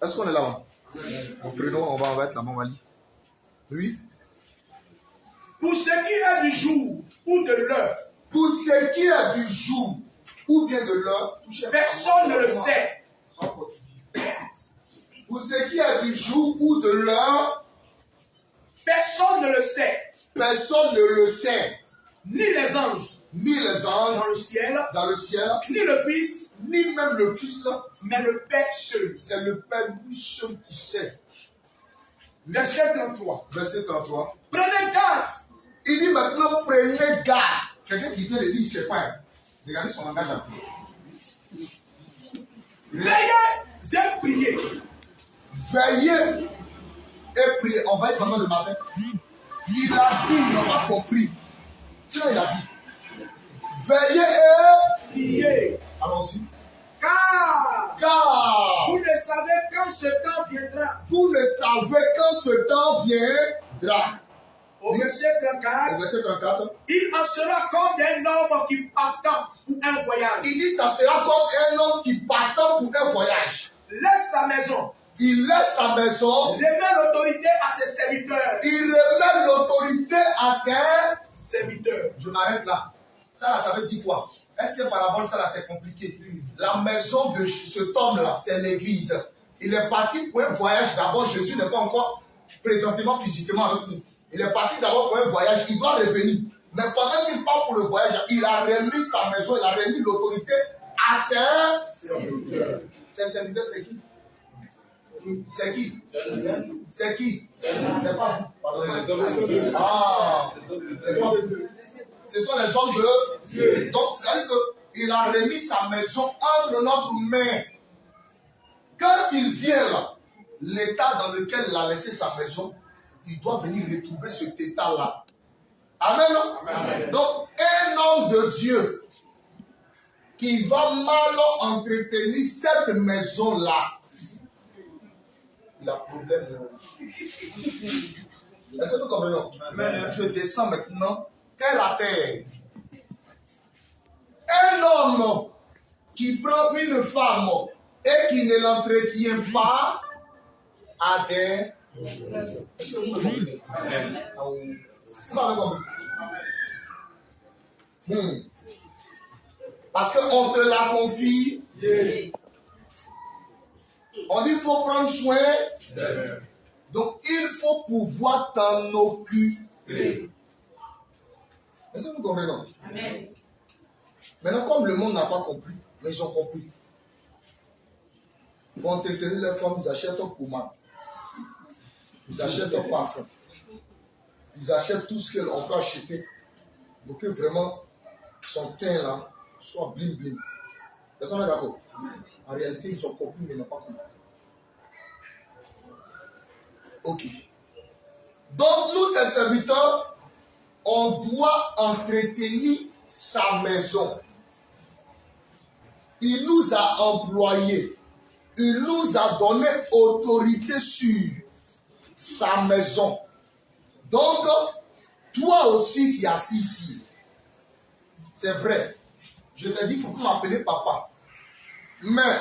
Est-ce qu'on est là-bas? Prenons, on va être là-bas, on va lire. Oui. Pour ce qui est du jour ou de l'heure. Pour ce qui est du jour ou bien de l'heure, personne ne le sait. Pour ce qui est du jour ou de l'heure, personne ne le sait. Personne ne le sait. Ni les anges. Ni les anges. Dans le ciel. Dans le ciel. Ni le Fils. Ni même le Fils. Mais le Père seul. C'est le Père lui seul qui sait. Verset 33. Verset 33. Prenez garde. Il dit maintenant, prenez garde. Quelqu'un qui vient de lire, c'est pas. Regardez son langage à lui. Veillez et priez. Veillez et priez. On va être pendant le matin. Il a dit, il n'a pas compris. Tiens, il a dit. Veillez et priez. Allons-y. Car vous ne savez quand ce temps viendra. Vous ne savez quand ce temps viendra. Au verset 34, il en sera comme un homme qui partant pour un voyage. Il dit ça sera comme un homme qui partant pour un voyage. Laisse sa maison. Il laisse sa maison. Remet l'autorité à ses serviteurs. Il remet l'autorité à ses serviteurs. Je m'arrête là. Ça là, ça veut dire quoi? Est-ce que parabole, ça là, c'est compliqué? la maison de cet homme-là, c'est l'église. Il est parti pour un voyage d'abord. Jésus n'est pas encore présentement physiquement avec nous. Il est parti d'abord pour un voyage. Il doit revenir. Mais pendant qu'il part pour le voyage, il a remis sa maison, il a remis l'autorité à ses serviteurs. Ses serviteurs, c'est qui? C'est qui? C'est qui? C'est pas vous. Ah, c'est pas vous. Ce sont les hommes de Dieu. Donc, c'est-à-dire qu'il a remis sa maison entre notre main. Quand il vient là, l'état dans lequel il a laissé sa maison, il doit venir retrouver cet état-là. Amen. Amen. Donc, un homme de Dieu qui va mal entretenir cette maison-là, il a problème. Est-ce que nous comprenons? Je descends maintenant terre à terre. Un homme qui prend une femme et qui ne l'entretient pas a des... Est-ce que vous comprenez? Vous m'avez compris? Parce qu'on te la confie. On dit qu'il faut prendre soin. Donc il faut pouvoir t'en occuper. Est-ce que vous comprenez? Amen. Maintenant, comme le monde n'a pas compris, mais ils ont compris. Pour entretenir les femmes, ils achètent un poumard. Ils achètent un parfum. Ils achètent tout ce qu'on peut acheter pour que vraiment son teint là soit bling bling. Personne n'est d'accord? En réalité, ils ont compris, mais ils n'ont pas compris. Ok. Donc, nous, ces serviteurs, on doit entretenir sa maison. Il nous a employés. Il nous a donné autorité sur sa maison. Donc, toi aussi qui es assis ici, c'est vrai. Je t'ai dit, il faut m'appeler papa. Mais,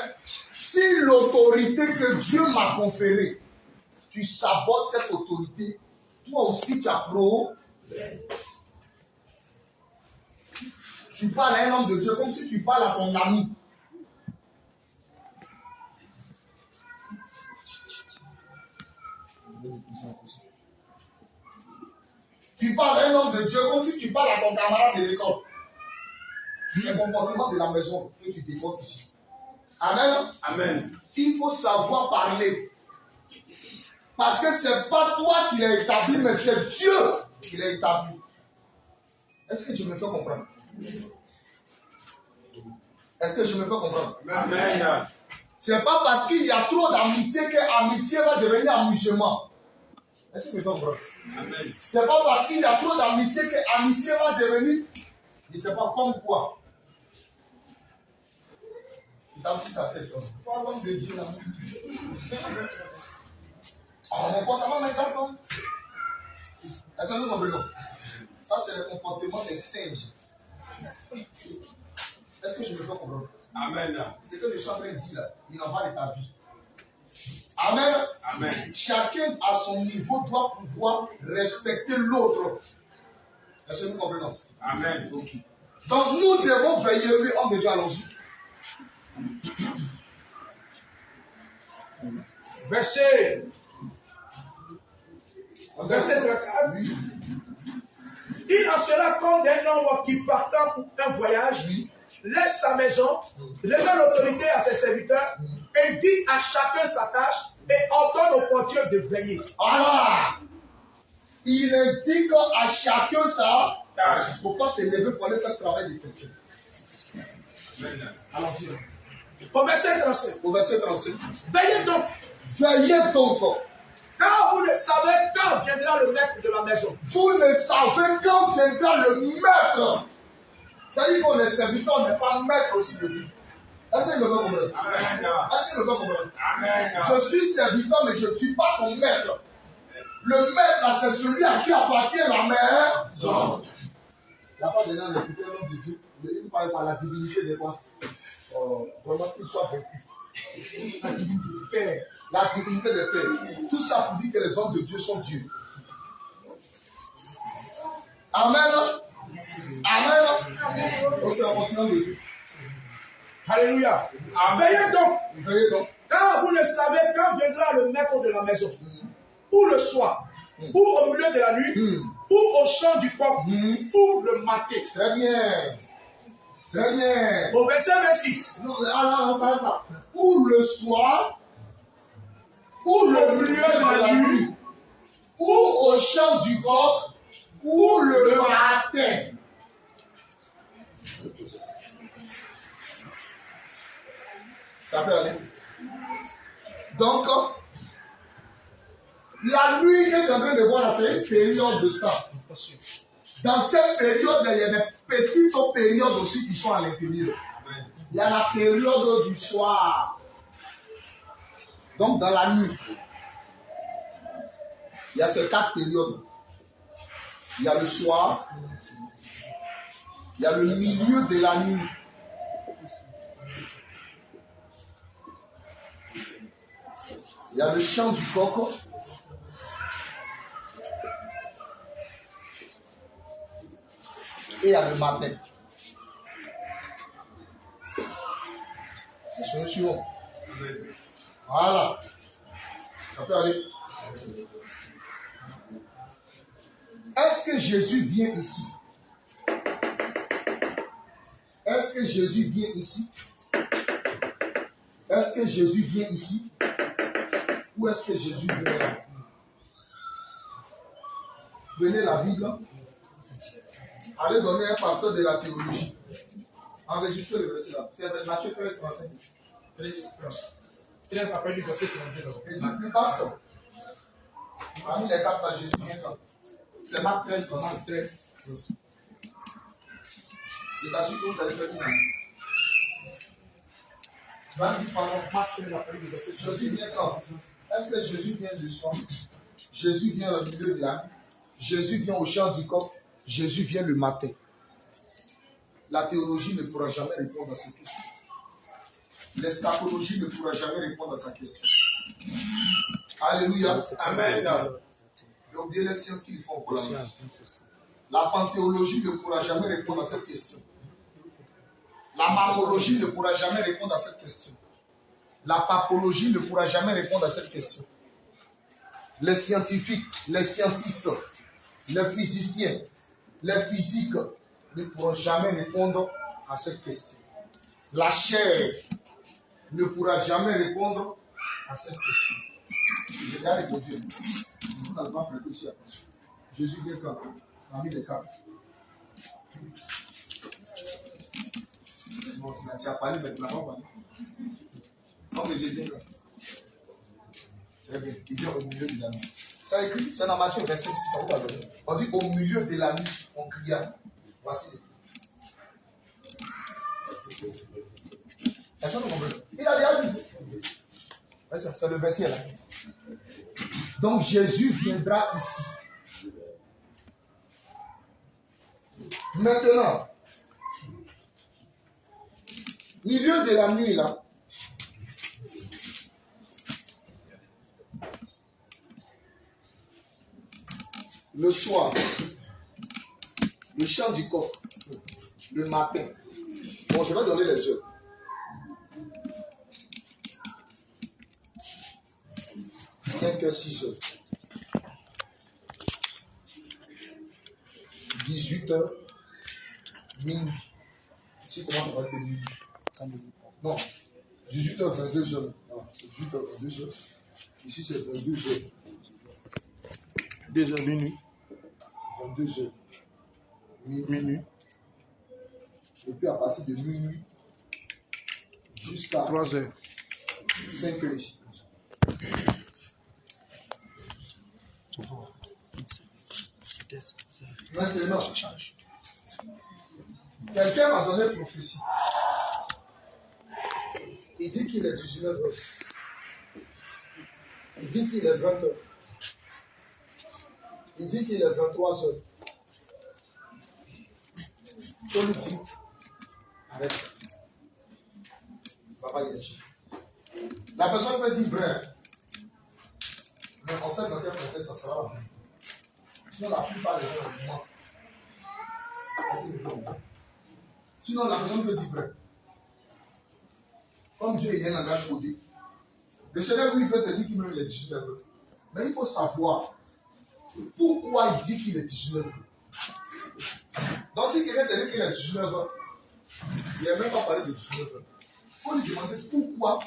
si l'autorité que Dieu m'a conférée, tu sabotes cette autorité, toi aussi tu as pro. Tu parles à un homme de Dieu comme si tu parles à ton ami. Tu parles à un homme de Dieu comme si tu parles à ton camarade de l'école. C'est le comportement de la maison que tu défends ici. Amen. Amen. Il faut savoir parler. Parce que ce n'est pas toi qui l'as établi, mais c'est Dieu qui l'a établi. Est-ce que tu me fais comprendre? Est-ce que je me fais comprendre? Amen. Ce n'est pas parce qu'il y a trop d'amitié que l'amitié va devenir amusement. Est-ce que tu me fais comprendre? Amen. Ce n'est pas parce qu'il y a trop d'amitié que l'amitié va devenir, je ne sais pas comme quoi. Il tape sur sa tête. Pas l'homme de Dieu là. Mon comportement n'est pas bon. Est-ce que nous comprenons? Ça, c'est le comportement des singes. Est-ce que je me fais comprendre? Amen. C'est que le chanteur dit là, il en va de ta vie. Amen. Amen. Chacun à son niveau doit pouvoir respecter l'autre. Est-ce que nous comprenons? Amen. Okay. Donc nous devons veiller, lui, homme de Dieu, allons-y. Verset 34. Il en sera comme d'un homme qui partant pour un voyage, laisse sa maison, lève l'autorité à ses serviteurs et dit à chacun sa tâche et ordonne au portier de veiller. Ah! Il indique à chacun sa tâche. Il ne faut pas se lever pour aller faire le travail de quelqu'un. Allons-y. Au verset 35. Au verset 35. Veillez donc. Veillez donc. Car vous ne savez quand viendra le maître de la maison. Vous ne savez quand viendra le maître. C'est-à-dire qu'on est serviteur, on n'est pas maître aussi de Dieu. Est-ce que vous me comprenez? Est-ce que vous me comprenez? Je suis serviteur, mais je ne suis pas ton maître. Le maître, c'est celui à qui appartient la maison. Il n'y a pas de nom d'écouter l'homme de Dieu. Il parle par la divinité des fois. Vraiment qu'il soit vaincu. La divinité du Père. La divinité du Père. Tout ça pour dire que les hommes de Dieu sont Dieu. Amen. Amen. Ok, on continue de Dieu. Alléluia. Veillez donc. Veillez donc. Car vous ne savez quand viendra le maître de la maison. Ou le soir. Ou au milieu de la nuit. Ou au chant du coq. Ou le matin. Très bien. Très bien. Au verset 26. Non, ça va pas. Ou le soir, ou Au le milieu de la nuit. ou au chant du coq, ou le matin. Ça peut aller. Donc, la nuit que tu es en train de voir là, c'est une période de temps. Dans cette période, il y a des petites périodes aussi qui sont à l'intérieur. Il y a la période du soir. Donc, dans la nuit, il y a ces 4 périodes. Il y a le soir, il y a le milieu de la nuit. Il y a le chant du coq. Et il y a le matin. C'est le suivant. Voilà. Ça peut aller. Est-ce que Jésus vient ici? Est-ce que Jésus vient ici? Est-ce que Jésus vient ici? Ou est-ce que Jésus vient là? Prenez la Bible. Allez donner un pasteur de la théologie. Enregistrez le verset là. C'est Matthieu 13, 35. 13 après du verset 32. Et dit, pasteur, parmi les 4 là, Jésus vient quand? C'est Marc 13, 35. 13. Je t'assure que vous allez faire une. Marc 13 après du verset 32. Jésus vient quand? Est-ce que Jésus vient le soir? Jésus vient au milieu de la nuit. Jésus vient au chant du coq. Jésus vient le matin. La théologie ne pourra jamais répondre à cette question. L'eschatologie ne pourra jamais répondre à sa question. Alléluia. Amen. J'ai oublié les sciences qu'ils font pour la vie. La panthéologie ne pourra jamais répondre à cette question. La mammologie ne pourra jamais répondre à cette question. La papologie ne pourra jamais répondre à cette question. Les scientifiques, les scientistes, les physiciens, les physiques ne pourront jamais répondre à cette question. La chair ne pourra jamais répondre à cette question. J'ai déjà répondu. Vous n'allez pas prêter aussi attention. Jésus vient quand? Parmi les quatre. Bon, tu as parlé, mais tu n'as pas parlé. Non, mais Jésus vient quand? Très bien. Il vient au milieu de la nuit. Ça écrit, c'est dans Matthieu 26, on dit au milieu de la nuit, on cria. Voici. Personne ne comprend. Il a déjà dit. C'est le verset là. Donc Jésus viendra ici. Maintenant, milieu de la nuit là, le soir, le chant du coq, le matin. Bon, je vais donner les heures. « 5h, 6h. 18h, minuit. Ici, comment ça va être minuit? Non, 18h, 22h. 18h, 22h. Ici, c'est 22h. 2h minuit. 22h. Minuit. Et puis à partir de minuit jusqu'à 3h. 5h ici. Maintenant, quelqu'un m'a donné une prophétie. Il dit qu'il est 19h. Il dit qu'il est 20h. Il dit qu'il est 23h. Qu'on lui dit, arrête ça. Papa, il est chiant. La personne peut dire vrai. Mais on sait dans quel contexte ça sera. Sinon, la plupart des gens mentent. Sinon, la personne peut dire vrai. Comme Dieu est un langage codé. Le Seigneur, lui, peut te dire qu'il même est 19 heures. Mais il faut savoir pourquoi il dit qu'il est 19 heures. Donc, si quelqu'un te dit qu'il est 19 heures, il n'a même pas parlé de 19 heures. Il faut lui demander pourquoi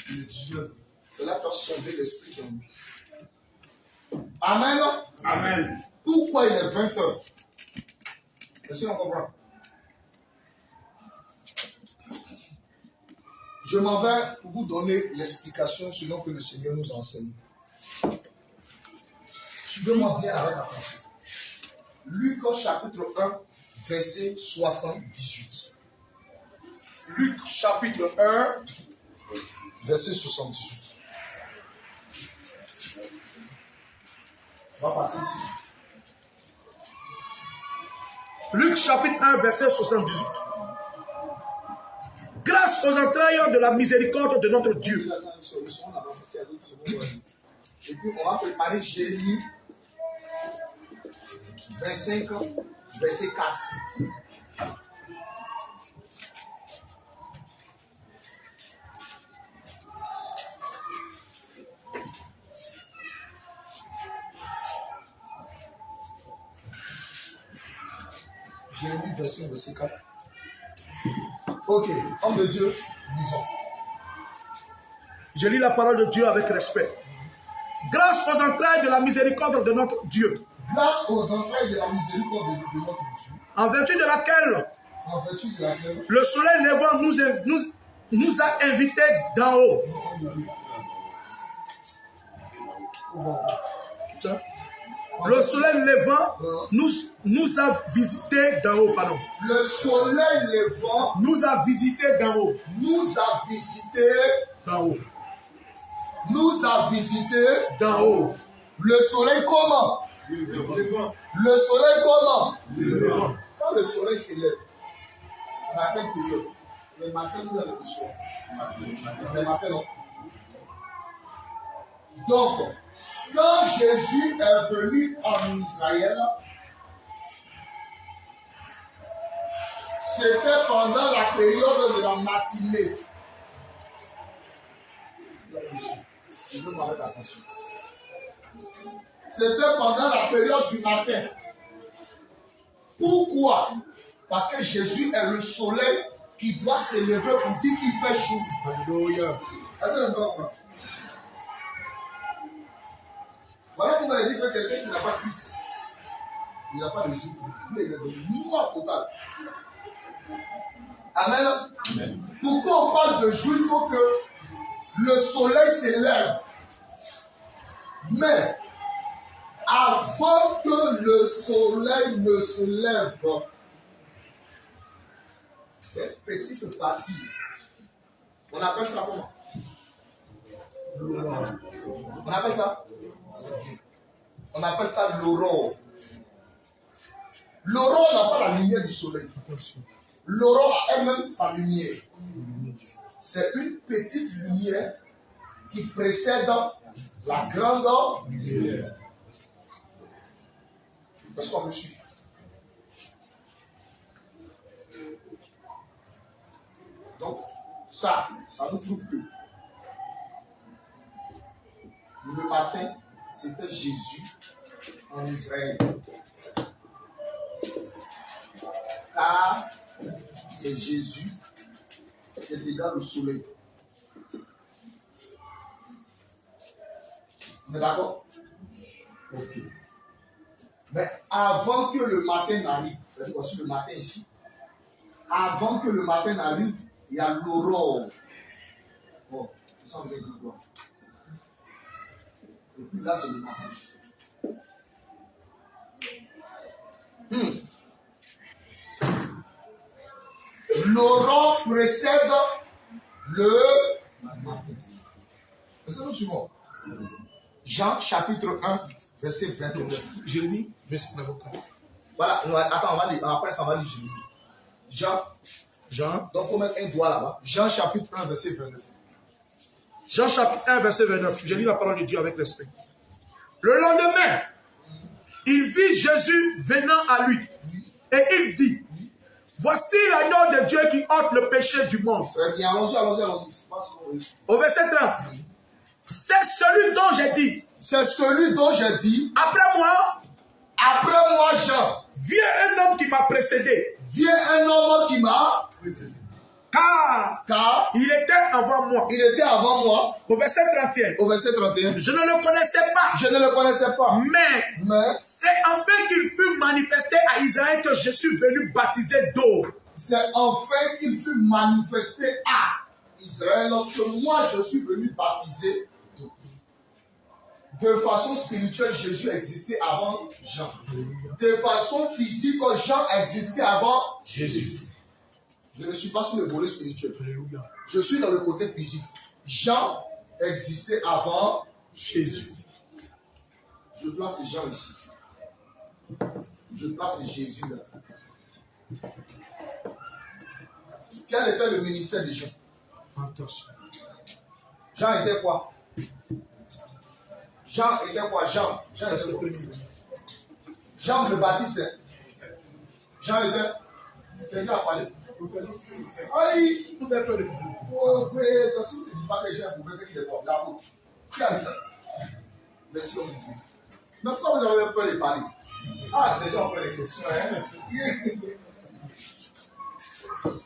il est 19 heures. C'est là que tu as sondé l'esprit dans lui. Amen. Amen. Pourquoi il est 20 heures? Est-ce qu'on comprend? Je m'en vais pour vous donner l'explication selon que le Seigneur nous enseigne. Suivez-moi bien avec attention. Luc chapitre 1, verset 78. Luc chapitre 1, verset 78. On va passer ici. Luc chapitre 1, verset 78. Grâce aux entrailles de la miséricorde de notre Dieu. Et puis on va préparer Jérémie 25, verset 4. Jérémie 25, verset 4. Ok, homme de Dieu, lisons. Je lis la parole de Dieu avec respect. Grâce aux entrailles de la miséricorde de notre Dieu. Grâce aux entrailles de la miséricorde de notre Dieu. En vertu de laquelle le soleil levant nous a invités d'en haut. Le soleil levant nous a visités d'en haut, pardon. Le soleil levant nous a visités d'en haut. Nous a visités d'en haut. Nous a visités d'en haut. Le soleil comment? Le soleil comment? Quand le soleil s'élève, on a quelle période? Le matin ou le soir? Le matin, non. Donc, quand Jésus est venu en Israël, c'était pendant la période de la matinée. C'était pendant la période du matin. Pourquoi? Parce que Jésus est le soleil qui doit se lever pour dire qu'il fait jour. Alléluia. Voilà pourquoi il dit que quelqu'un qui n'a pas Christ, il n'a pas de jour. Il est de mort total. Amen. Amen. Pourquoi on parle de jour, il faut que le soleil se lève. Mais avant que le soleil ne se lève, une petite partie, on appelle ça comment? On appelle ça? On appelle ça l'aurore. L'aurore n'a pas la lumière du soleil. L'aurore a elle-même sa lumière. C'est une petite lumière qui précède la grande lumière. Est-ce qu'on me suit? Donc, ça nous prouve que le matin, c'était Jésus en Israël. Car c'est Jésus qui est égal au soleil. On est d'accord? Ok. Mais avant que le matin n'arrive, c'est-à-dire voici le matin ici, avant que le matin n'arrive, il y a l'aurore. Bon, ça veut dire quoi? Et puis là, c'est le matin. L'aurore précède le matin. Est-ce que nous suivons? Jean chapitre 1, verset 29. Jérémie, verset 9. Voilà, attends, on va lire. Après ça, on va lire Jérémie. Jean. Donc, il faut mettre un doigt là-bas. Jean chapitre 1, verset 29. Jean chapitre 1, verset 29. Je lis la parole de Dieu avec respect. Le lendemain, il vit Jésus venant à lui. Et il dit, Voici l'agneau de Dieu qui ôte le péché du monde. Très bien, allons-y. Au verset 30. C'est celui dont j'ai dit. C'est celui dont j'ai dit. Après moi, Jean. vient un homme qui m'a précédé. Vient un homme qui m'a précédé. Car il était avant moi. Il était avant moi. Au verset 31. Au verset 31. Je ne le connaissais pas. Je ne le connaissais pas. Mais c'est enfin qu'il fut manifesté à Israël que je suis venu baptiser d'eau. C'est enfin qu'il fut manifesté à Israël que moi je suis venu baptiser d'eau. De façon spirituelle, Jésus existait avant Jean. De façon physique, Jean existait avant Jésus. Je ne suis pas sur le volet spirituel. Je suis dans le côté physique. Jean existait avant Jésus. Je place Jean ici. Je place Jésus là. Quel était le ministère de Jean? Jean était quoi? Jean était quoi? Jean le Baptiste. Jean était. Quelqu'un a parlé. Aïe! Vous avez peur de vous. Oh, oui, attention, ne dis pas que Jean pouvait faire qu'il est bon. Là-haut. Qui a dit ça? Merci, on dit. Mais pourquoi vous avez peur de parler? Ah, déjà, on peut les questions. Hein?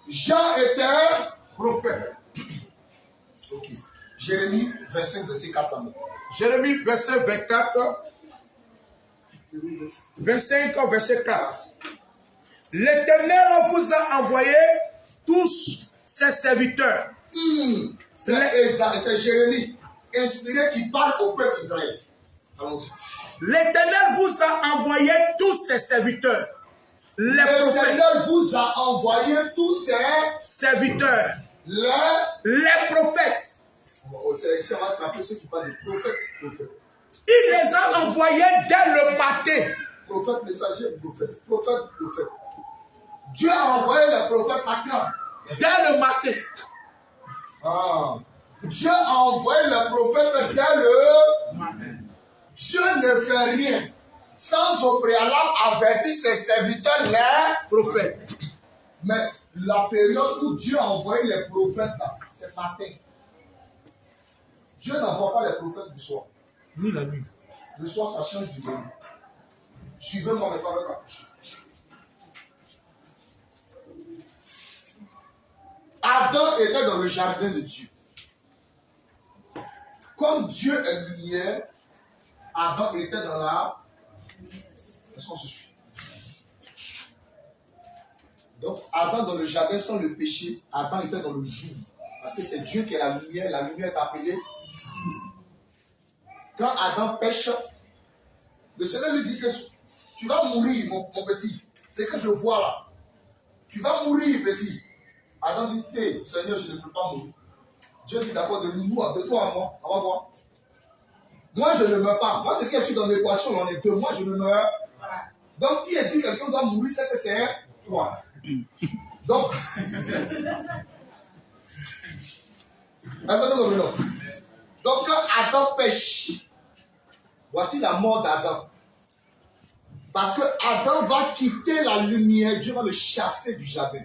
Jean était prophète. Ok. Jérémie 25, verset 4. Jérémie, verset 24. 25, verset 4. L'Éternel vous a envoyé tous ses serviteurs. C'est Jérémie, inspiré qui parle au peuple d'Israël. Allons-y. L'Éternel vous a envoyé tous ses serviteurs. L'Éternel vous a envoyé tous ses serviteurs. Les prophètes. C'est ici, on va attraper ceux qui parlent de prophètes. Il les a envoyés dès le matin. Prophète, messager, prophète. Dieu a envoyé les prophètes à quand? Dès le matin. Dieu a envoyé les prophètes dès le matin. Dieu ne fait rien sans au préalable avertir ses serviteurs, les prophètes. Mais la période où Dieu a envoyé les prophètes, c'est matin. Dieu n'envoie pas les prophètes du soir. Ni la nuit. Le soir, ça change du début. Suivez-moi, mais pas avec la couche. Adam était dans le jardin de Dieu. Comme Dieu est lumière, Adam était dans la... Est-ce qu'on se suit? Donc, Adam dans le jardin sans le péché, Adam était dans le jour. Parce que c'est Dieu qui est la lumière est appelée. Quand Adam pêche, le Seigneur lui dit que tu vas mourir, mon petit. C'est que je vois là. Tu vas mourir, petit. Adam dit, Seigneur, je ne peux pas mourir. Dieu dit, d'accord, de toi à moi, on va voir. Moi, je ne meurs pas. Moi, c'est que je suis dans l'équation, on est deux. Moi, je ne meurs pas. Donc, si elle dit que quelqu'un doit mourir, c'est que c'est toi. Donc, donc, quand Adam pêche, voici la mort d'Adam. Parce que Adam va quitter la lumière, Dieu va le chasser du jardin.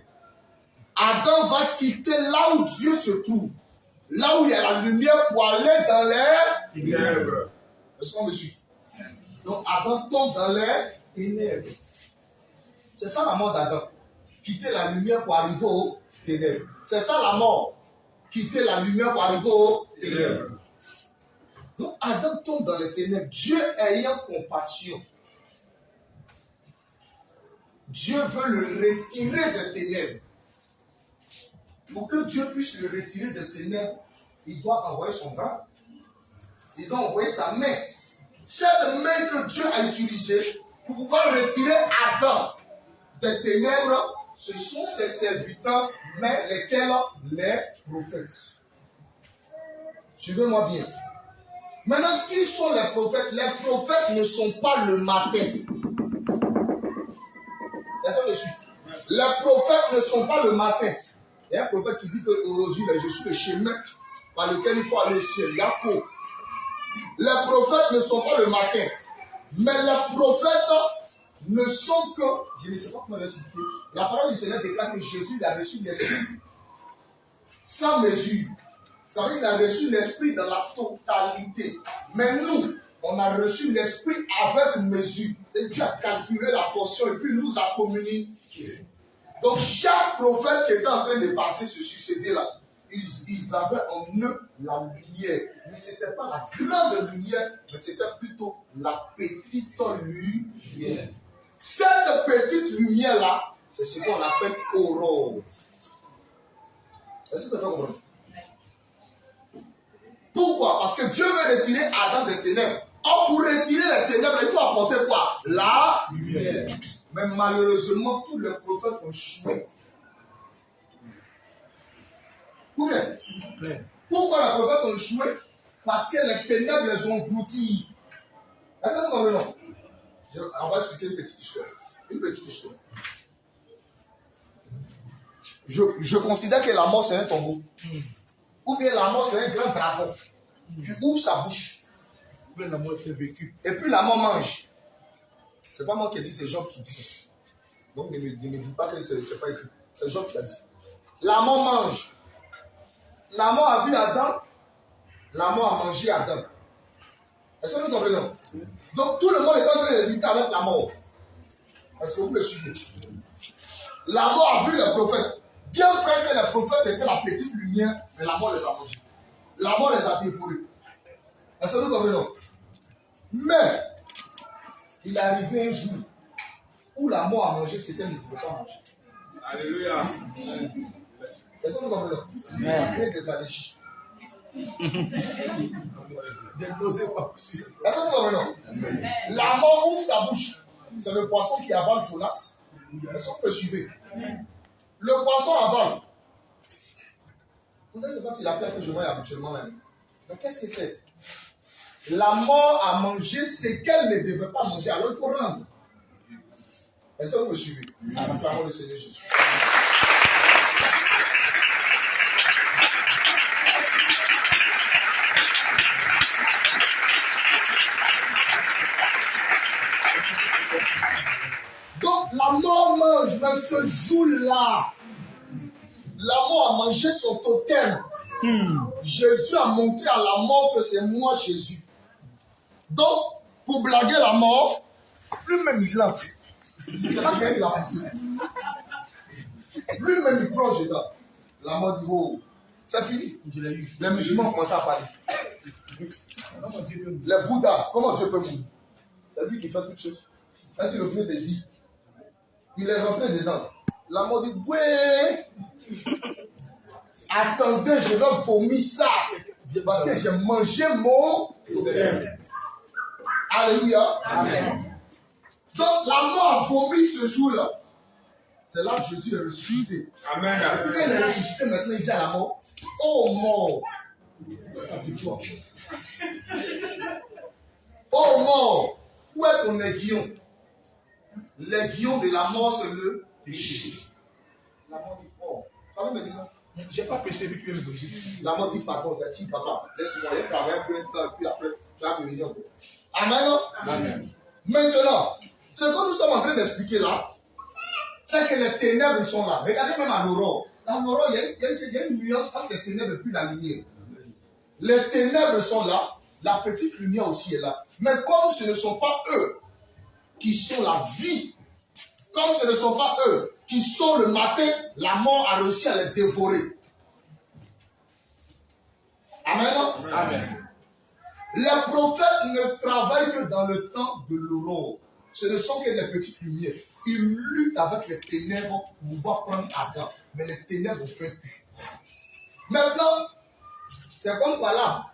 Adam va quitter là où Dieu se trouve, là où il y a la lumière pour aller dans les ténèbres. Est-ce qu'on me suit? Donc Adam tombe dans les ténèbres. C'est ça la mort d'Adam. Quitter la lumière pour arriver aux ténèbres. C'est ça la mort. Quitter la lumière pour arriver aux ténèbres. Donc Adam tombe dans les ténèbres. Dieu ayant compassion. Dieu veut le retirer des ténèbres. Pour que Dieu puisse le retirer des ténèbres, il doit envoyer son bras. Il doit envoyer sa main. Cette main que Dieu a utilisée pour pouvoir retirer Adam des ténèbres, ce sont ses serviteurs, mais lesquels? Les prophètes. Suivez-moi bien. Maintenant, qui sont les prophètes? Les prophètes ne sont pas le matin. Laissez-moi le suivre. Les prophètes ne sont pas le matin. Il y a un prophète qui dit qu'aujourd'hui, je suis le chemin par lequel il faut aller au ciel. Yacoub. Les prophètes ne sont pas le matin. Mais les prophètes ne sont que, je ne sais pas comment l'expliquer, la parole du Seigneur déclare que Jésus a reçu l'Esprit sans mesure. Ça veut dire qu'il a reçu l'Esprit dans la totalité. Mais nous, on a reçu l'Esprit avec mesure. C'est Dieu a calculé la portion et puis nous a communiqué. Donc chaque prophète qui était en train de passer se succéder là, ils avaient en eux la lumière. Mais ce n'était pas la grande lumière, mais c'était plutôt la petite lumière. Cette petite lumière-là, c'est ce qu'on appelle aurore. Est-ce que tu comprends? Pourquoi? Parce que Dieu veut retirer Adam des ténèbres. Or, pour retirer les ténèbres, il faut apporter quoi? La lumière. Mais malheureusement, tous les prophètes ont échoué. Pourquoi les prophètes ont échoué? Parce que les ténèbres les ont engloutis. Est-ce que vous comprenez? On va expliquer une petite histoire. Une petite histoire. Je considère que la mort c'est un tombeau. Ou bien la mort c'est un grand dragon qui ouvre sa bouche. La mort est vécue. Et puis la mort mange. C'est pas moi qui ai dit, c'est Job qui dit. Donc ne me dis pas que c'est pas écrit. C'est Job qui a dit. La mort mange. La mort a vu Adam. La mort a mangé Adam. Est-ce que vous comprenez? Donc tout le monde est en train de lutter avec la mort. Est-ce que vous le suivez? La mort a vu les prophètes. Bien vrai que les prophètes étaient la petite lumière, mais la mort les a mangés. La mort les a dévorés. Est-ce que vous comprenez? Mais il est arrivé un jour où la mort a mangé ce qu'elle ne pouvait pas manger. Alléluia. Est-ce que vous comprenez? Il a créé des allergies. Des nausées pas possibles. Est-ce que vous comprenez? La mort ouvre sa bouche. C'est le poisson qui avale Jonas. Est-ce que vous me suivez? Le poisson avale. Vous ne savez pas si la plaie que je vois habituellement là. Mais qu'est-ce que c'est? La mort a mangé ce qu'elle ne devait pas manger. Alors il faut rendre. Est-ce que vous me suivez? Acclamons le Seigneur Jésus. Donc la mort mange, mais ce jour-là, la mort a mangé son totem. Jésus a montré à la mort que c'est moi Jésus. Donc, pour blaguer la mort, lui-même il l'a fait. C'est pas qu'il a poussé. Lui-même il plonge dedans. La mort dit, oh, c'est fini. Les musulmans commencent à parler. Les Bouddhas, comment Dieu peut mourir? C'est lui qui fait toutes choses. Ainsi le vieux te dit, il est rentré dedans. La mort dit, ouais, attendez, je vais vomir ça. Parce que j'ai mangé mon totem. Alléluia. Amen. Donc la mort a vomi ce jour-là. C'est là que Jésus est ressuscité. Amen. Quand il est ressuscité, maintenant il dit à la mort, oh mort, ta victoire. Oh mort, où est ton aiguillon? L'aiguillon de la mort, c'est le péché. La mort dit, oh, fallait me dire ça. Je n'ai pas perçu que tu es le La mort dit, pardon, il a dit, papa, laisse-moi, il travaille un peu de temps, et puis après, tu vas venir. Amen. Amen. Maintenant, ce que nous sommes en train d'expliquer là, c'est que les ténèbres sont là. Regardez même à l'aurore. Dans l'aurore, il y a une nuance entre les ténèbres et puis la lumière. Les ténèbres sont là, la petite lumière aussi est là. Mais comme ce ne sont pas eux qui sont la vie, comme ce ne sont pas eux qui sont le matin, la mort a réussi à les dévorer. Amen. Amen. Les prophètes ne travaillent que dans le temps de l'aurore. Ce ne sont que des petites lumières. Ils luttent avec les ténèbres pour pouvoir prendre Adam. Mais les ténèbres ont fait plus. Maintenant, c'est comme par là.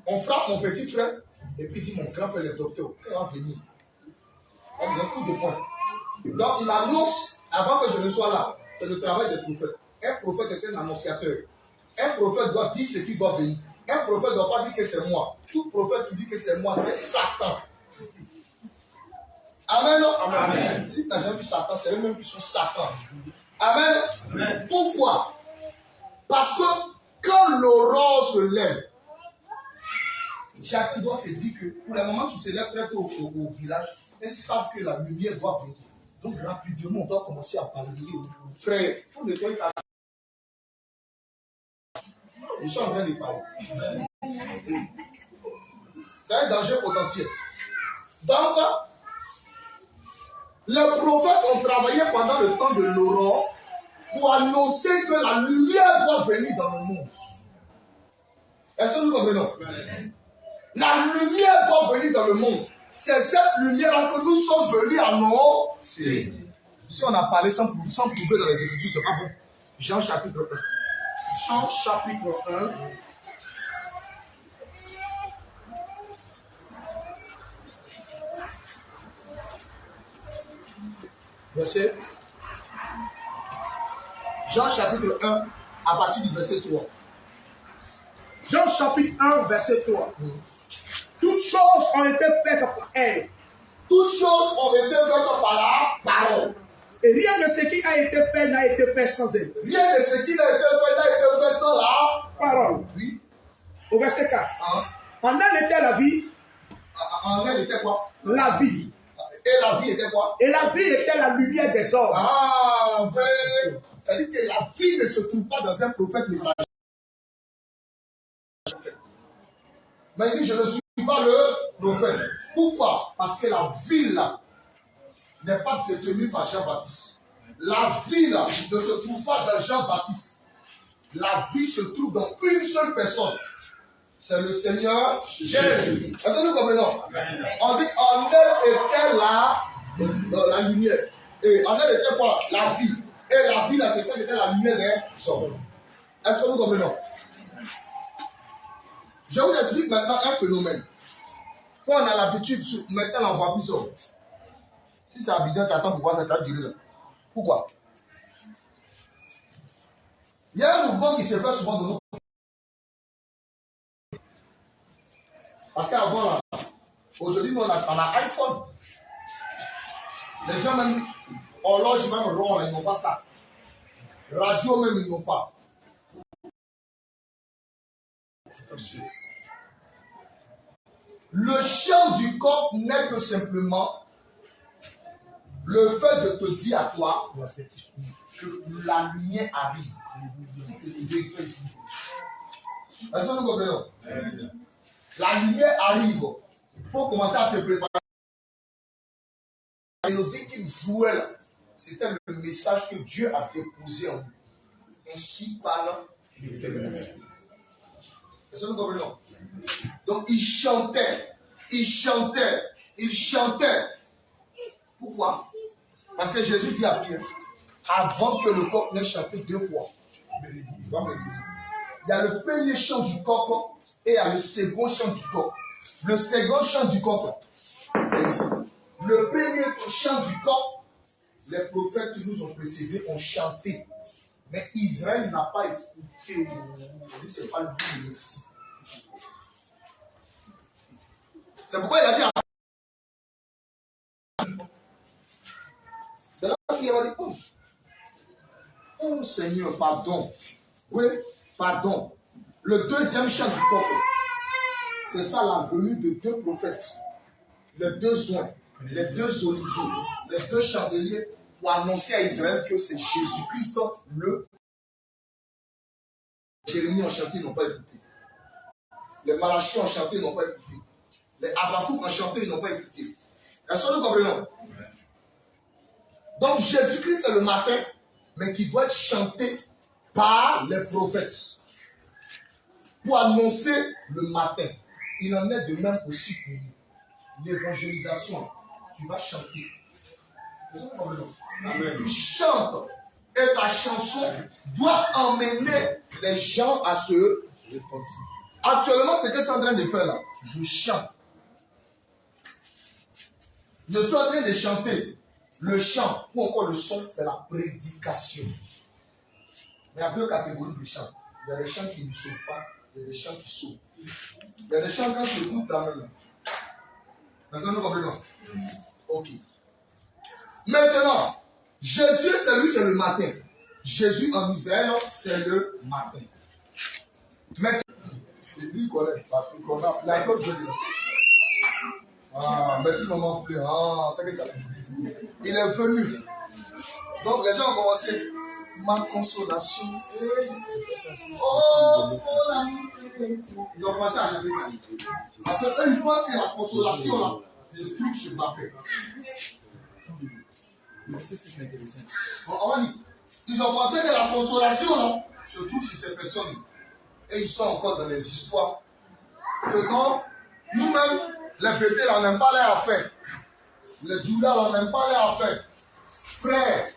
On frappe mon petit frère et puis il dit mon grand frère le docteur, il va venir. On dit un coup de poing. Donc il m'annonce avant que je ne sois là. C'est le travail des prophètes. Un prophète est un annonciateur. Un prophète doit dire ce qui doit venir. Un prophète ne doit pas dire que c'est moi. Tout prophète qui dit que c'est moi, c'est Satan. Amen. Amen. Si tu n'as jamais vu Satan, c'est eux-mêmes qui sont Satan. Amen. Amen. Pourquoi? Parce que quand l'aurore se lève, chacun doit se dire que pour le moment qu'il se lève très tôt au village, Ils savent que la lumière doit venir. Donc rapidement, on doit commencer à parler. Frère, il faut nettoyer ta... Je suis en train de parler. C'est un danger potentiel. Donc, les prophètes ont travaillé pendant le temps de l'aurore pour annoncer que la lumière doit venir dans le monde. Est-ce que nous comprenons? La lumière doit venir dans le monde. C'est cette lumière que nous sommes venus annoncer. Si on a parlé sans prouver dans les Écritures, c'est pas bon. Jean chapitre 1. Jean chapitre 1. Verset. Jean chapitre 1, à partir du verset 3. Jean chapitre 1, verset 3. Toutes choses ont été faites par elle. Toutes choses ont été faites par la parole. Et rien de ce qui a été fait n'a été fait sans elle. Rien de ce qui n'a été fait n'a été fait sans la parole. Oui. Au verset 4. Hein? En elle était la vie. En elle était quoi? La vie. Et la vie était quoi? Et la vie était la lumière des hommes. Ah, ben, ça veut dire que la vie ne se trouve pas dans un prophète messager. Mais il dit, je ne suis pas le prophète. Pourquoi? Parce que la vie là n'est pas détenue par Jean-Baptiste. La vie là ne se trouve pas dans Jean-Baptiste. La vie se trouve dans une seule personne. C'est le Seigneur Jésus. Est-ce que nous comprenons? On dit en elle était la lumière. Et en elle était quoi? La vie. Et la vie, là, c'est ça qui était la lumière des hommes. Est-ce que nous comprenons? Je vous explique maintenant un phénomène. Quand on a l'habitude, maintenant on voit plus ça. Si c'est évident, tu attends pourquoi ça t'a duré là. Pourquoi? Il y a un mouvement qui se fait souvent de nous. Parce qu'avant là, aujourd'hui, nous on a iPhone. Les gens même, horloge même rond, ils n'ont pas ça. Radio même, ils n'ont pas. Le chant du corps n'est que simplement le fait de te dire à toi que la lumière arrive. Est-ce que nous comprenons? La lumière arrive. Il faut commencer à te préparer. Il nous dit qu'il jouait là. C'était le message que Dieu a déposé en lui. Ainsi parle l'Éternel. Est-ce que nous comprenons? Donc il chantait, il chantait, il chantait. Pourquoi? Parce que Jésus dit à Pierre, avant que le coq n'ait chanté 2 fois, tu vas me dire. Il y a le premier chant du coq et il y a le second chant du coq. Le second chant du coq, c'est ici. Le premier chant du coq, les prophètes qui nous ont précédés ont chanté. Mais Israël n'a pas écouté. C'est pas le but ici. C'est pourquoi il a dit c'est là qu'il a dit, oh Seigneur, pardon. Oui, pardon. Le deuxième chant du coq, c'est ça la venue de 2 prophètes. Les 2 oins, les 2 oliviers, les 2 chandeliers pour annoncer à Israël que c'est Jésus-Christ le Jérémie ont chanté, ils n'ont pas écouté. Les Malachie ont chanté, ils n'ont pas écouté. Les Habakkuk ont chanté, ils n'ont pas écouté. Est-ce que nous comprenons? Donc Jésus-Christ c'est le matin, mais qui doit être chanté par les prophètes pour annoncer le matin. Il en est de même aussi pour nous. L'évangélisation, tu vas chanter. Est-ce que nous comprenons? Tu chantes et ta chanson doit emmener les gens à se repentir. Actuellement, c'est ce que je suis en train de faire là. Je chante. Je suis en train de chanter. Le chant ou encore le son, c'est la prédication. Mais il y a 2 catégories de chants. Il y a des chants qui ne sauvent pas, il y a des chants qui sauvent. Il y a des chants quand tu écoutes la main. Est-ce que nous comprenons? Ok. Maintenant, Jésus, c'est lui qui est le matin. Jésus en Israël, c'est le matin. Maintenant, lui, il connaît. Il connaît. Ah, merci maman. Ah, c'est que il est venu. Donc les gens ont commencé. Ma consolation. Oh, mon amour. Ils ont commencé à chanter ça. Parce qu'eux, ils pensent que la consolation, là, se trouve chez Mbappé. On va dire. Ils ont pensé que la consolation, là, se trouve sur ces personnes. Et ils sont encore dans les histoires. Que non, nous-mêmes, les bêtés, là, on n'aime pas les affaires. Les Judas, on n'aime pas les affaires. Frère,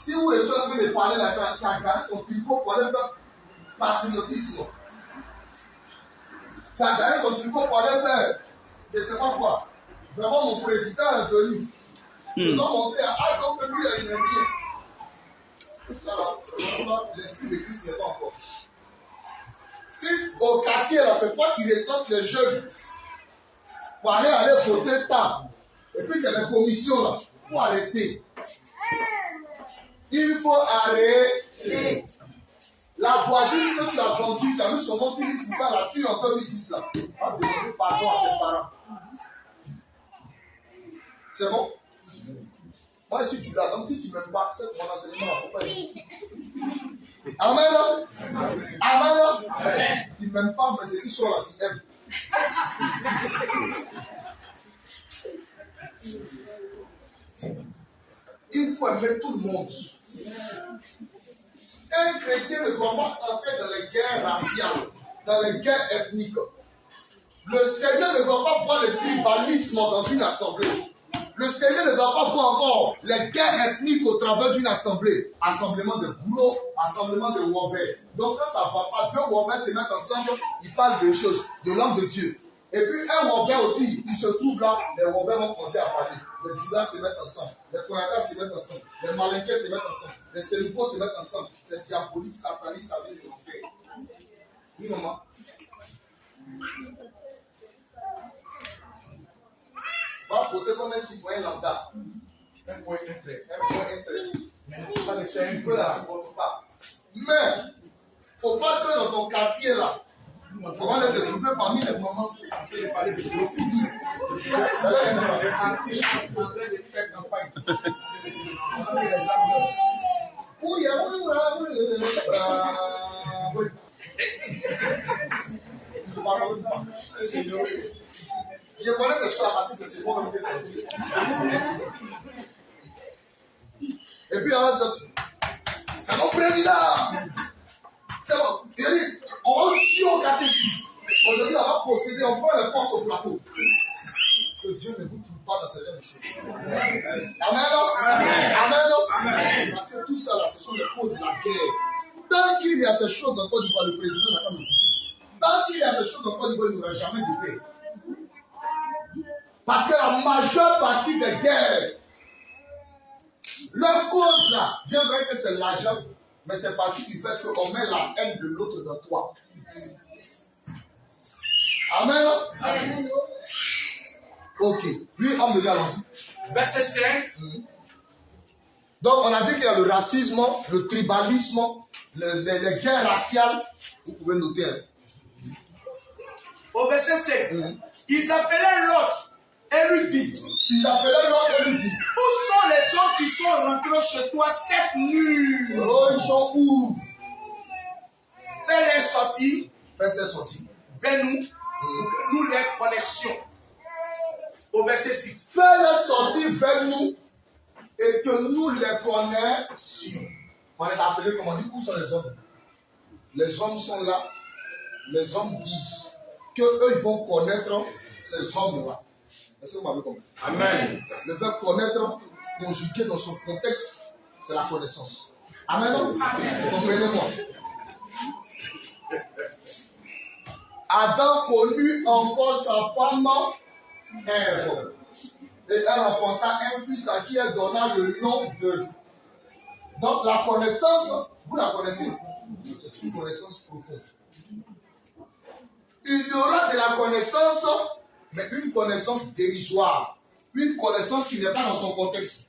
si vous êtes en train de parler là, tu as gardé ton tricot pour aller faire patriotisme. Tu as gardé ton tricot pour aller faire, je ne sais pas quoi. Vraiment, mon président est venu. Je dois montrer à Adam que lui, il est bien. L'esprit de Christ n'est pas encore. Si au quartier, là, c'est toi qui recense les jeunes pour aller voter tard, et puis tu as des commissions là, il faut arrêter. Il faut arrêter. La voisine que tu as vendue, tu as vu son nom sur liste pour la tuer en 2010 là. On va demander pardon à ses parents. C'est bon? Moi je suis du là, donc si tu ne m'aimes pas, c'est mon enseignement, il ne faut pas aimer. Amen. Amen. Amen. Tu ne m'aimes pas, mais c'est qui sont là, tu aimes. Il faut aimer tout le monde. Un chrétien ne doit pas entrer dans les guerres raciales, dans les guerres ethniques. Le Seigneur ne doit pas voir le tribalisme dans une assemblée. Le Seigneur ne doit pas voir encore les guerres ethniques au travers d'une assemblée. Assemblement de boulot, assemblement de Wobber. Donc quand ça ne va pas, deux Wobber se mettent ensemble, ils parlent de choses, de l'homme de Dieu. Et puis un Wobber aussi, il se trouve là, les Wobber vont commencer à parler. Les Judas se mettent ensemble, les Koyakas se mettent ensemble, les Malinquais se mettent ensemble, les Sénifos se mettent ensemble. C'est diabolique, satanique, ça vient de l'enfer. Oui, maman. Va voter comme un citoyen lambda. Un point intérêt. Un point intérêt. Mais pas laisser un Tu peu peux là. la voter pas. Mais, il ne faut pas que dans ton quartier là, on va te trouver parmi les mamans. En train de parler de profit. En train de faire campagne. On a mis les armes. Oui, oui. Je connais ces choses-là parce que c'est moi qui fais ça. Et puis, c'est mon président. C'est bon. On va tuer au quartier. Aujourd'hui, on va posséder, on prend les postes au plateau. Que Dieu ne vous trouve pas dans ce genre de choses. Amen. Amen. Amen. Parce que tout ça, là, ce sont les causes de la guerre. Tant qu'il y a ces choses en Côte d'Ivoire, le président n'a pas de paix. Tant qu'il y a ces choses en Côte d'Ivoire, il n'y aura jamais de paix. Parce que la majeure partie des guerres, leur cause là, bien vrai que c'est l'argent, mais c'est parti du fait qu'on met la haine de l'autre dans toi. Amen. Amen. Ok. Oui, homme de Dieu, allons-y. Verset 5. Donc, on a dit qu'il y a le racisme, le tribalisme, les guerres raciales. Vous pouvez noter. Au verset 5. Ils appelaient l'autre et lui dit. Ils appelaient l'autre et lui dit. Où sont les hommes qui sont rentrés chez toi cette nuit? Oh, ils sont où? Fais-les sortir. Faites-les sortir. Vers nous. Nous les connaissions. Au verset 6. Fais-les sortir vers nous et que nous les connaissions. On est appelé, comme on dit, où sont les hommes? Les hommes sont là. Les hommes disent qu'eux, ils vont connaître ces hommes-là. Est-ce que vous m'avez compris? Amen. Le verbe connaître, conjugué dans son contexte, c'est la connaissance. Amen. Amen. Comprenez-moi. Adam connut encore sa femme Ève. Et elle enfanta un fils à qui elle donna le nom de. Donc la connaissance, vous la connaissez? C'est une connaissance profonde. Il y aura de la connaissance, mais une connaissance dérisoire. Une connaissance qui n'est pas dans son contexte.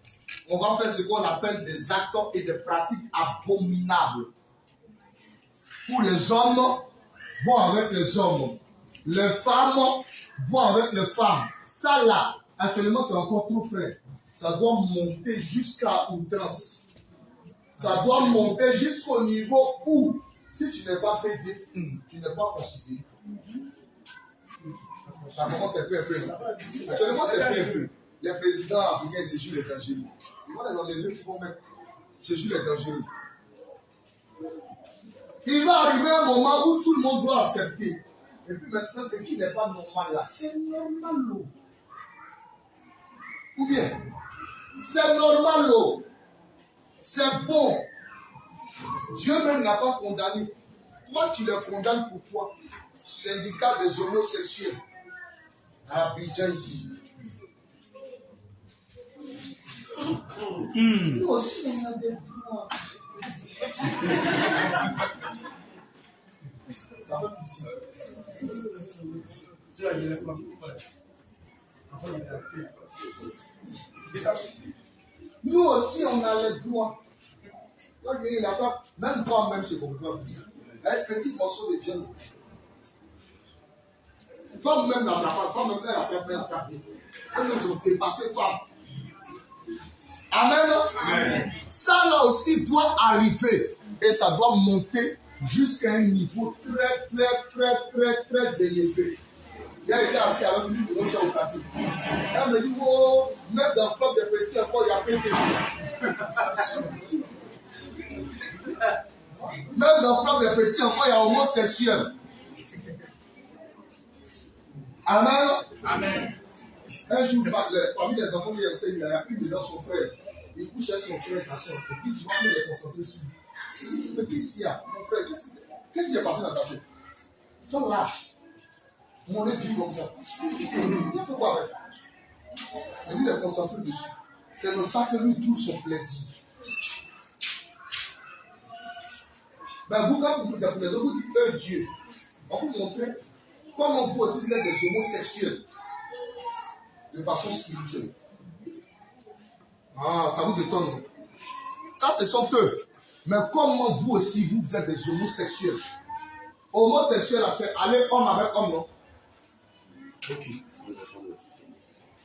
On va faire ce qu'on appelle des actes et des pratiques abominables. Où les hommes vont avec les hommes. les femmes vont avec les femmes. Ça là, actuellement, c'est encore trop frais. Ça doit monter jusqu'à outrance. Ça doit monter jusqu'au niveau où, si tu n'es pas pédé, tu n'es pas considéré. Ça commence un peu. Actuellement, c'est un peu. Les présidents africains, c'est juste les dangereux. Ils vont les enlever, ils vont mettre. C'est juste les dangereux. Il va arriver un moment où tout le monde doit accepter. Et puis maintenant, ce qui n'est pas normal là, c'est normal. Ou bien, c'est normal. C'est bon. Dieu même n'a pas condamné. Toi, tu les condamnes pourquoi? Syndicat des homosexuels. À Abidjan ici. Nous aussi, on a des droits. Ça va petit. Nous aussi, on a les droits. Même femme, même c'est comme toi. Un petit morceau de viande. Femme même la frappe, femme même quand elle a frappé. Elles nous ont dépassé femme. Amen. Amen. Ça là aussi doit arriver et ça doit monter jusqu'à un niveau très élevé. Il a été assis avec lui de au pratique. Elle me dit, oh, même dans le club des petits encore, il y a pété. Même dans le club des petits encore, il y a homosexuel. Amen. Amen. Un jour, parmi les enfants qui enseignent, il y a une dedans son frère. Il couche avec son frère et sa soeur. Et puis, tu vas nous les concentrer sur lui. Mais qu'est-ce qu'il y a, mon frère? Qu'est-ce qui s'est passé dans ta vie? Sans lâche. Mon nez dit comme ça. Il faut quoi avec? Et lui, les concentrer dessus. C'est dans ça que lui trouve son plaisir. Ben, vous, quand vous dites pour les autres, vous dites un Dieu. On vous montrer comment vous aussi êtes des homosexuels de façon spirituelle. Ah, ça vous étonne. Ça, c'est sauf que. Mais comment vous aussi, vous êtes des homosexuels? Homosexuel, c'est aller homme avec homme, non? Ok.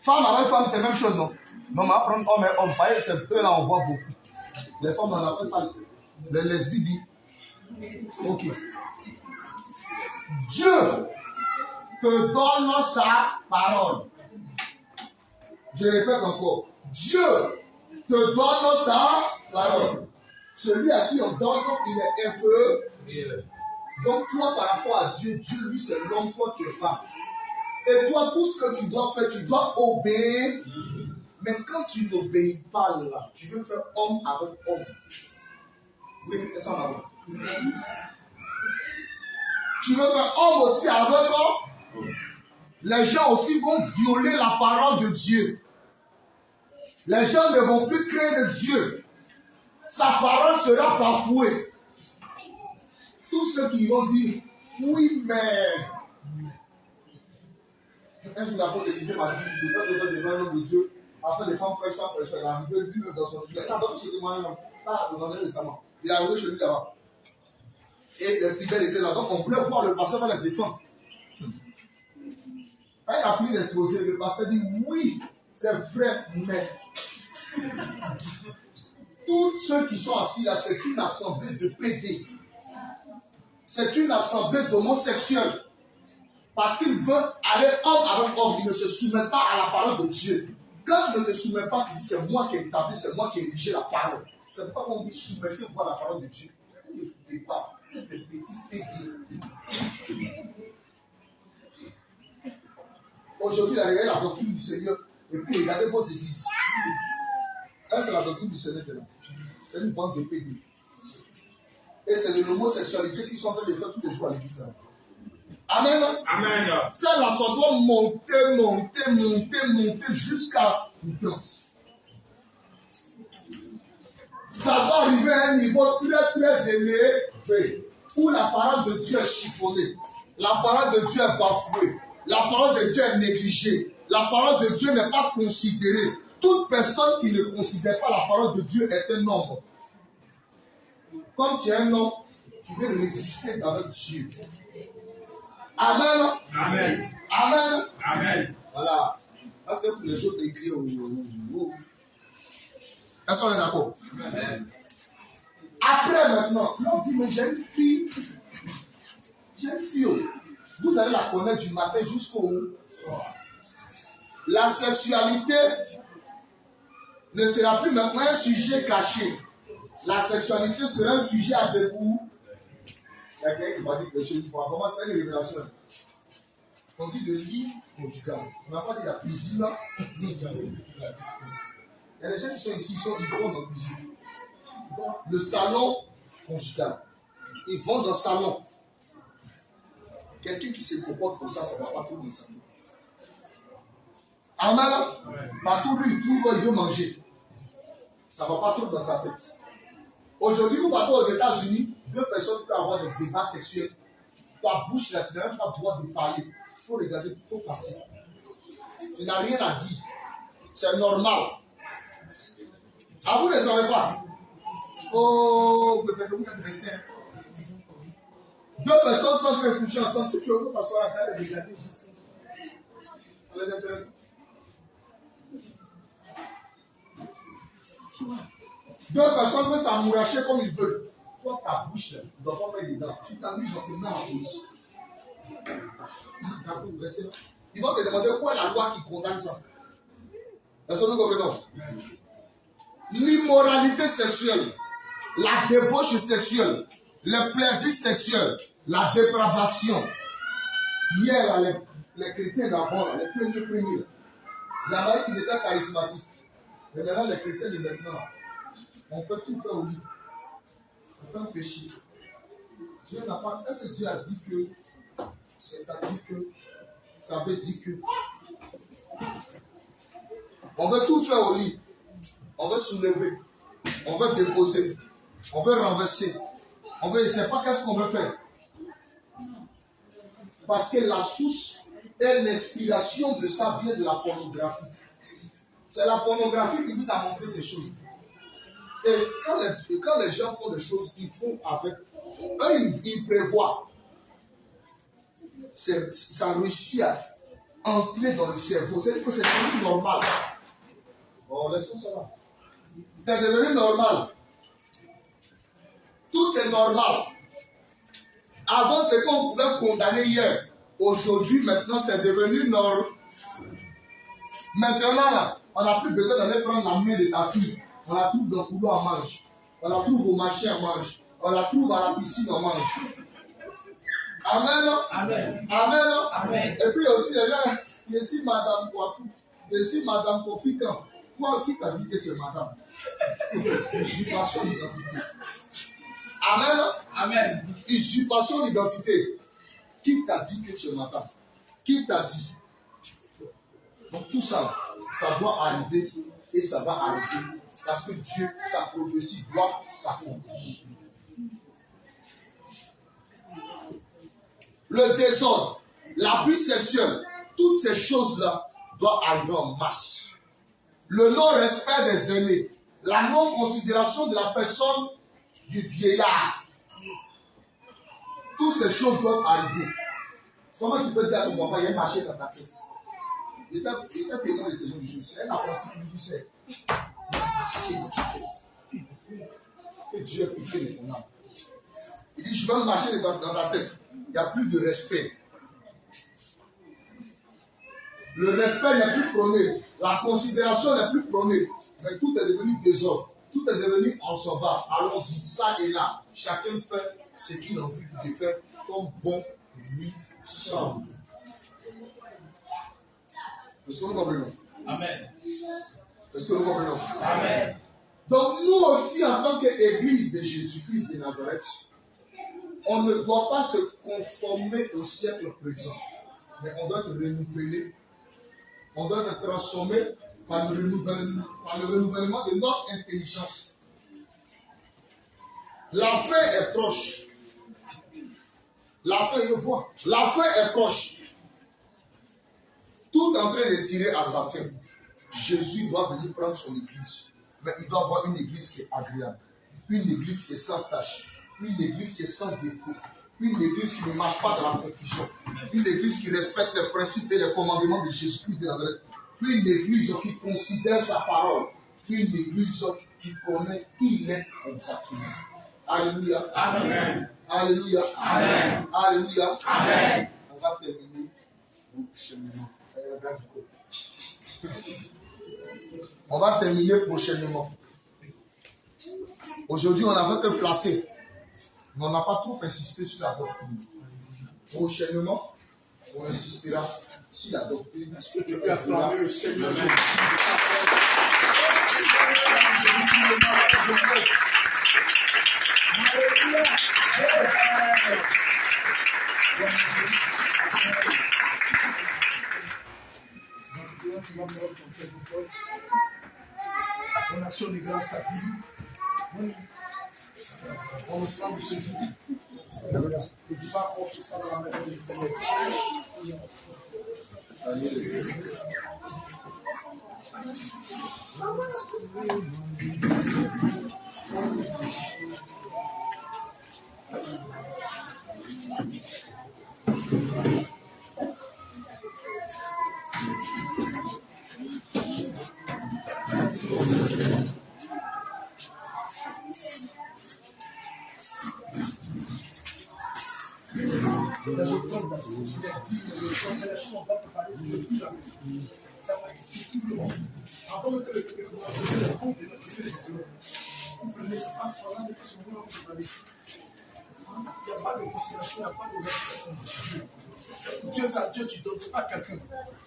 Femme avec femme, c'est la même chose, non? Non, mais apprendre homme et homme, c'est eux là, on voit beaucoup. Les femmes, on appelle ça les lesbiennes. Ok. Dieu te donne sa parole. Je répète encore. Dieu te donne sa parole. Celui à qui on donne, il est inférieur. Donc toi, par rapport à Dieu, Dieu, lui, c'est l'homme, toi, tu es femme. Et toi, tout ce que tu dois faire, tu dois obéir. Mais quand tu n'obéis pas là, tu veux faire homme avec homme. Oui, c'est ça, ma tu veux faire homme aussi avec homme. Les gens aussi vont violer la parole de Dieu. Les gens ne vont plus craindre Dieu. Sa parole sera bafouée. Tous ceux qui vont dire, oui, mais... Un jour, l'apôtre Élisée m'a dit, il n'y a pas besoin de l'homme de Dieu, afin de femmes fraîches, il est arrivé lui-même dans son... Il a donc ce témoignage, pas abandonné récemment. Il est arrivé chez lui là-bas. Et les fidèles étaient là. Donc on voulait voir le pasteur va les défendre. Quand il a fini d'exposer, le pasteur dit, oui, c'est vrai, mais... Tous ceux qui sont assis là, c'est une assemblée de pédés. C'est une assemblée d'homosexuels. Parce qu'ils veulent aller homme avec homme. Ils ne se soumettent pas à la parole de Dieu. Quand tu ne te soumets pas, tu dis c'est moi qui ai établi, c'est moi qui ai érigé la parole. C'est pourquoi on dit soumettez-vous à la parole de Dieu. N'écoutez pas. Des petits pédés. Aujourd'hui, regardez la doctrine du Seigneur. Et puis regardez vos églises. Là, c'est la doctrine du Seigneur. C'est une bande de pédés. Et c'est de l'homosexualité qui sont en train de faire tous les jours à l'église. Amen. Amen. Ça, là, ça doit monter jusqu'à une danse. Ça doit arriver à un niveau très élevé où la parole de Dieu est chiffonnée. La parole de Dieu est bafouée. La parole de Dieu est négligée. La parole de Dieu n'est pas considérée. Toute personne qui ne considère pas la parole de Dieu est un homme. Comme tu es un homme, tu veux résister avec Dieu. Amen. Amen. Amen. Amen. Voilà. Parce que pour les autres écrits au. Est-ce qu'on est d'accord? Après maintenant, l'on dit, mais j'ai une fille. Vous allez la connaître du matin jusqu'au. La sexualité ne sera plus maintenant un sujet caché. La sexualité sera un sujet à découvrir. Il y a quelqu'un qui m'a dit que chez nous, comment c'est une révélation? On dit le lit conjugal. On n'a pas dit la cuisine. Il y a des gens qui sont ici, ils vont dans la cuisine. Le salon conjugal. Ils vont dans le salon. Quelqu'un qui se comporte comme ça ne va pas trop dans sa vie. Amen. Partout où il trouve, il veut manger. Ça ne va pas trop dans sa tête. Aujourd'hui, vous partez aux États-Unis, 2 personnes peuvent avoir des ébats sexuels. Ta bouche, là, tu n'as même pas le droit de parler. Il faut regarder, il faut passer. Tu n'as rien à dire. C'est normal. Ah, vous ne les savez pas? Oh, mais c'est que vous êtes restés. 2 personnes sont en train de coucher ensemble. Si tu veux t'asseoir là, tu vas les regarder juste. Ça les intéresse pas. 2 personnes peuvent s'amouracher comme ils veulent. Toi, ta bouche, là, tu ne dois pas mettre dedans. Tu t'amuses, on te met en police. Ils vont te demander quoi est la loi qui condamne ça. Est-ce que nous comprenons? L'immoralité sexuelle, la débauche sexuelle, le plaisir sexuel, la dépravation. Hier, là, les chrétiens d'abord, les premiers, il y avait qu'ils étaient charismatiques. Mais maintenant, les chrétiens de maintenant, on peut tout faire au lit. On fait un péché. Dieu n'a pas. Est-ce que Dieu a dit que c'est-à-dire que ça veut dire que on veut tout faire au lit. On veut soulever. On veut déposer. On veut renverser. On veut. Je ne sais pas qu'est-ce qu'on veut faire. Parce que la source et l'inspiration de ça vient de la pornographie. C'est la pornographie qui nous a montré ces choses. Et quand les gens font des choses, ils font avec. Eux, ils prévoient. Ça réussit à entrer dans le cerveau. C'est-à-dire que c'est devenu normal. Oh, laissons ça là. C'est devenu normal. Tout est normal. Avant, c'est qu'on pouvait condamner hier. Aujourd'hui, maintenant, c'est devenu normal. Maintenant, là, on n'a plus besoin d'aller prendre la main de ta fille. On la trouve dans le couloir, on mange. On la trouve au marché, on mange. On la trouve à la piscine, on mange. Amen. Amen. Amen. Amen. Et puis aussi, là, il y a ici Madame Kouakou. Il y a ici Madame Kofikan. Toi, qui t'a dit que tu es Madame? Usurpation d'identité. Amen. Amen. Usurpation d'identité. Qui t'a dit que tu es Madame? Qui t'a dit? Donc tout ça, ça doit arriver et ça va arriver. Parce que Dieu, sa prophétie doit s'accomplir. Le désordre, l'abus sexuel, toutes ces choses-là doivent arriver en masse. Le non-respect des aînés, la non-considération de la personne du vieillard. Toutes ces choses doivent arriver. Comment tu peux dire à ton papa, il y a un marché dans ta tête? Il était témoin de ces mêmes choses. Elle a apprenti plus du sel. Il y a un marché dans ta tête. Que Dieu ait pitié de ton âme. Il dit, je vais marcher dans ta tête. Il n'y a plus de respect. Le respect n'est plus prôné. La considération n'est plus prônée. Mais tout est devenu désordre. Tout est devenu en s'en-bas. Allons-y, ça et là. Chacun fait ce qu'il a envie de faire comme bon lui semble. Est-ce que nous comprenons? Amen. Est-ce que nous comprenons? Amen. Donc nous aussi, en tant qu'Église de Jésus-Christ de Nazareth, on ne doit pas se conformer au siècle présent, mais on doit être renouvelé. On doit être transformé par le renouvellement de notre intelligence. La fin est proche. La fin, je vois. La fin est proche. Tout est en train de tirer à sa fin. Jésus doit venir prendre son église. Mais il doit avoir une église qui est agréable. Une église qui est sans tache. Une église qui est sans défaut. une église qui ne marche pas dans la confusion, une église qui respecte les principes et les commandements de Jésus-Christ de Nazareth, une église qui considère sa parole, une église qui connaît qui il est exactement. Alléluia. Amen. Alléluia. Amen. Alléluia. Amen. On va terminer prochainement. On va terminer prochainement. Aujourd'hui, on n'a fait que placer. Mais on n'a pas trop insisté sur la doctrine. Prochainement, on insistera sur la doctrine. Est-ce que tu peux acclamer le Seigneur Jésus? On actionne les grâces ta vie. On le prend de ce jour. Et tu vas porter ça dans la maison du Seigneur. Dieu est à Dieu, tu ne donnes pas à quelqu'un.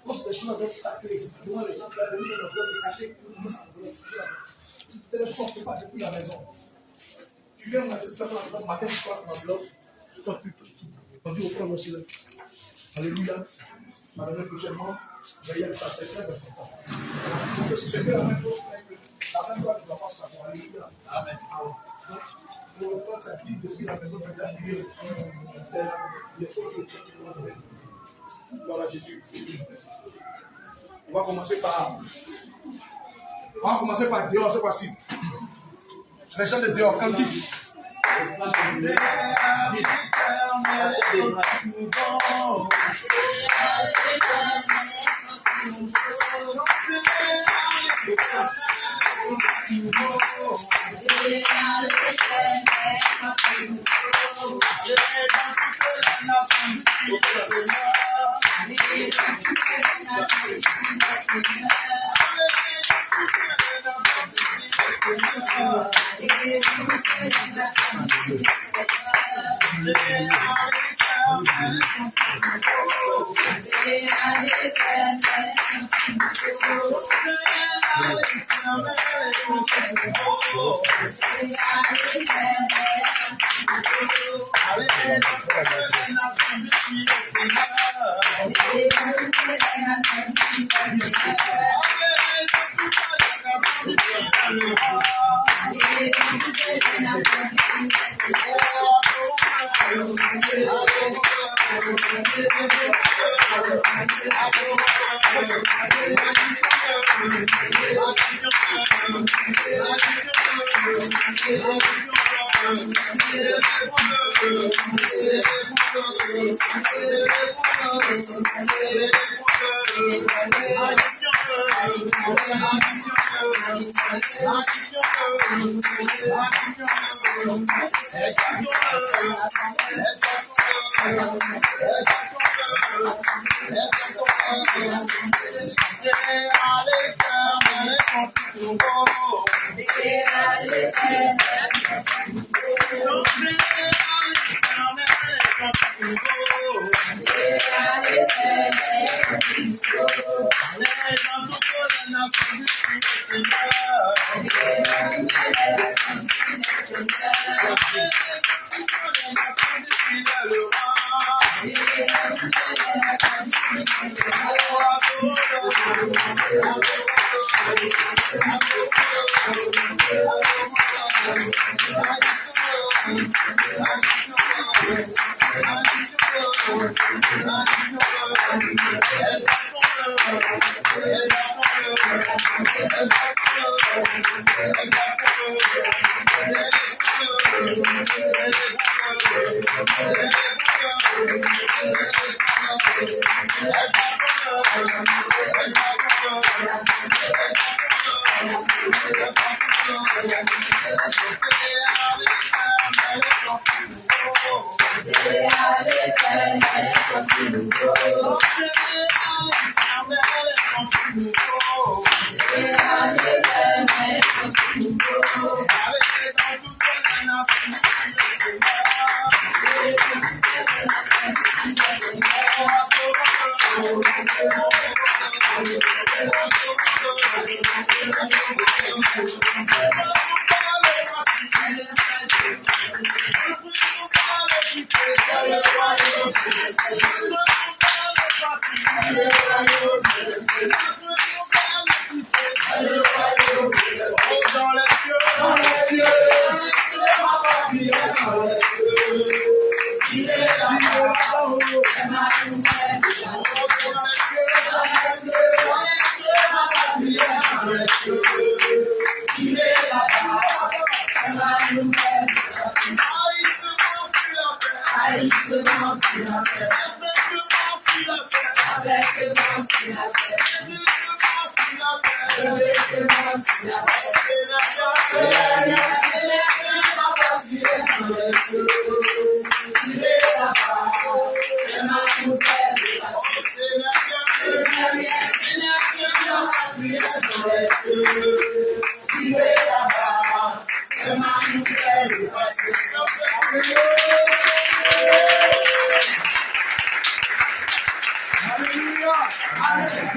Lorsque les choses doivent être sacrées, c'est pour les gens qui ont donné leur doigt de cacher. C'est les choses qu'on ne fait pas depuis la maison. Tu viens, on a testé dans le matin, tu crois qu'on a bloqué. Toi, tu dis au frère aussi. Alléluia. Madame, prochainement, veillez ça, c'est très important. Que ce soit la même chose, la même chose, tu ne dois pas savoir. Alléluia. Amen. Donc, pour le faire ta vie depuis la maison, tu vas arriver c'est les choses que tu dois faire. Voilà Jésus. On va commencer par dehors, c'est facile. Les gens de dehors, quand ils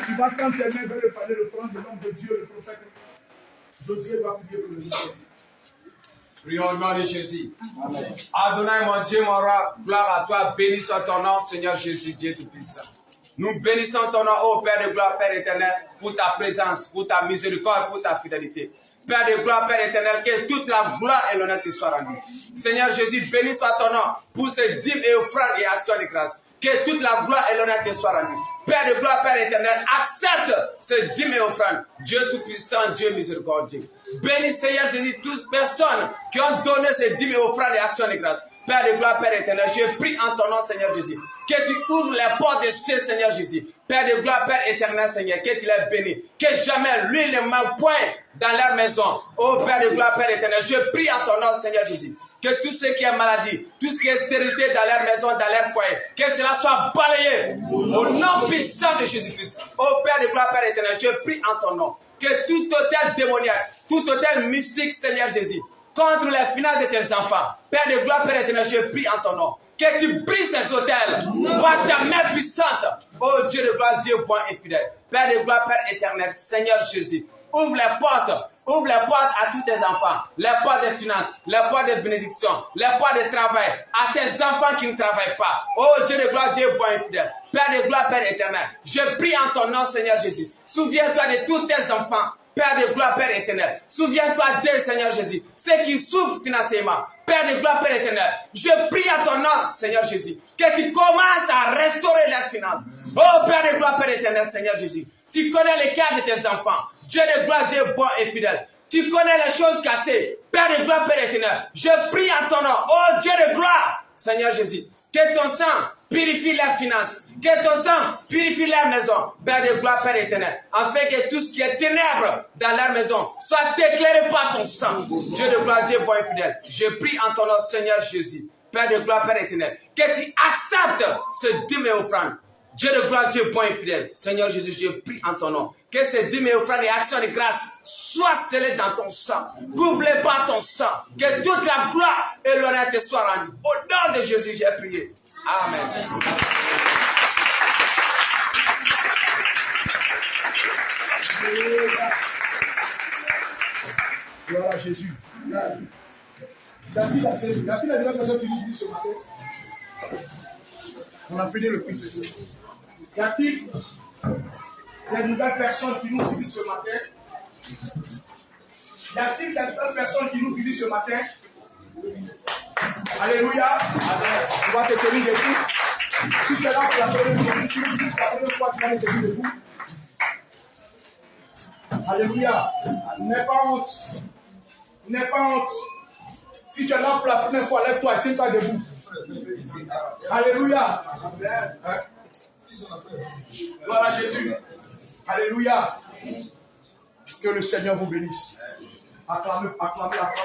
Tu vas tendre tes mains vers le palais, le trône de l'homme de Dieu, le prophète Josué va prier pour le ministère. Prions au nom de Jésus. Amen. Adonai, mon Dieu, mon roi, gloire à toi. Béni soit ton nom, Seigneur Jésus, Dieu Tout-Puissant. Nous bénissons ton nom, ô Père de gloire, Père éternel, pour ta présence, pour ta miséricorde, pour ta fidélité. Père de gloire, Père éternel, que toute la gloire et l'honneur te soient rendus. Seigneur Jésus, béni soit ton nom pour ces dîmes et offrandes et actions de grâce. Que toute la gloire et l'honneur te soient rendus. Père de gloire, Père éternel, accepte ces dîmes et offrandes. Dieu Tout-Puissant, Dieu miséricordieux. Bénis Seigneur Jésus, toutes les personnes qui ont donné ces dîmes et offrandes et actions de grâce. Père de gloire, Père éternel, je prie en ton nom, Seigneur Jésus, que tu ouvres les portes des cieux, Seigneur Jésus. Père de gloire, Père éternel, Seigneur, que tu les bénis. Que jamais lui ne manque point dans leur maison. Oh Père de gloire, Père éternel, je prie en ton nom, Seigneur Jésus. Que tout ce qui est maladie, tout ce qui est stérilité dans leur maison, dans leur foyer, que cela soit balayé au nom puissant de Jésus-Christ. Oh Père de gloire, Père éternel, je prie en ton nom. Que tout hôtel démoniaque, tout hôtel mystique, Seigneur Jésus, contre les finances de tes enfants, Père de gloire, Père éternel, je prie en ton nom. Que tu brises ces hôtels par ta main puissante. Oh Dieu de gloire, Dieu bon et fidèle. Père de gloire, Père éternel, Seigneur Jésus. Ouvre les portes à tous tes enfants, les portes de finances, les portes de bénédiction, les portes de travail, à tes enfants qui ne travaillent pas. Oh Dieu de gloire, Dieu bon et fidèle, Père de gloire, Père éternel, je prie en ton nom, Seigneur Jésus. Souviens-toi de tous tes enfants, Père de gloire, Père éternel. Souviens-toi d'eux, Seigneur Jésus, ceux qui souffrent financièrement. Père de gloire, Père éternel, je prie en ton nom, Seigneur Jésus, que tu commences à restaurer leurs finances. Oh Père de gloire, Père éternel, Seigneur Jésus, tu connais les cas de tes enfants. Dieu de gloire, Dieu bon et fidèle. Tu connais les choses cassées. Père de gloire, Père éternel. Je prie en ton nom. Oh Dieu de gloire, Seigneur Jésus. Que ton sang purifie leurs finances. Que ton sang purifie leur maison. Père de gloire, Père éternel. Afin que tout ce qui est ténèbres dans leur maison soit éclairé par ton sang. Dieu de gloire, Dieu bon et fidèle. Je prie en ton nom, Seigneur Jésus. Père de gloire, Père éternel. Que tu acceptes ce dîme et offrande. Dieu de gloire, Dieu bon et fidèle. Seigneur Jésus, je prie en ton nom. Que ces dîmes et offrandes et actions de grâce soient scellées dans ton sang. Couvre-les par ton sang. Que toute la gloire et l'honneur te soient rendus. Au nom de Jésus, j'ai prié. Amen. Gloire à Jésus. David a déjà personne qui nous dit ce matin. On a fini le culte. Y a-t-il des nouvelles personnes qui nous visitent ce matin? Y a-t-il des nouvelles personnes qui nous visitent ce matin? Alléluia. On va te tenir debout. Si tu es là pour la première fois, tu vas te tenir debout. Alléluia. N'aie pas honte. N'aie pas honte. Si tu es là pour la première fois, lève-toi et tiens-toi debout. Alléluia. Gloire à Jésus. Alléluia. Que le Seigneur vous bénisse. Acclamez, acclamez, acclamez.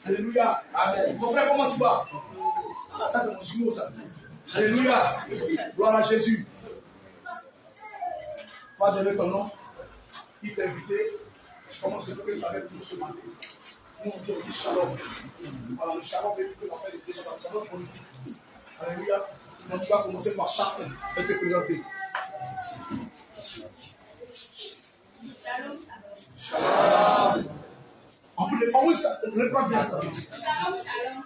Alléluia. Amen. Mon frère, comment tu vas? Ça, c'est mon jumeau, ça. Alléluia. Gloire à Jésus. Va donner ton nom. Il t'a invité. Comment se fait que tu avais tout ce matin? Nous, on dit shalom. Alors, le shalom, c'est qu'on appelle le shalom politique. Alléluia. Donc, tu vas commencer par chacun et te présenter. Shalom, Shalom. En plus, on ne pas bien. shalom, shalom.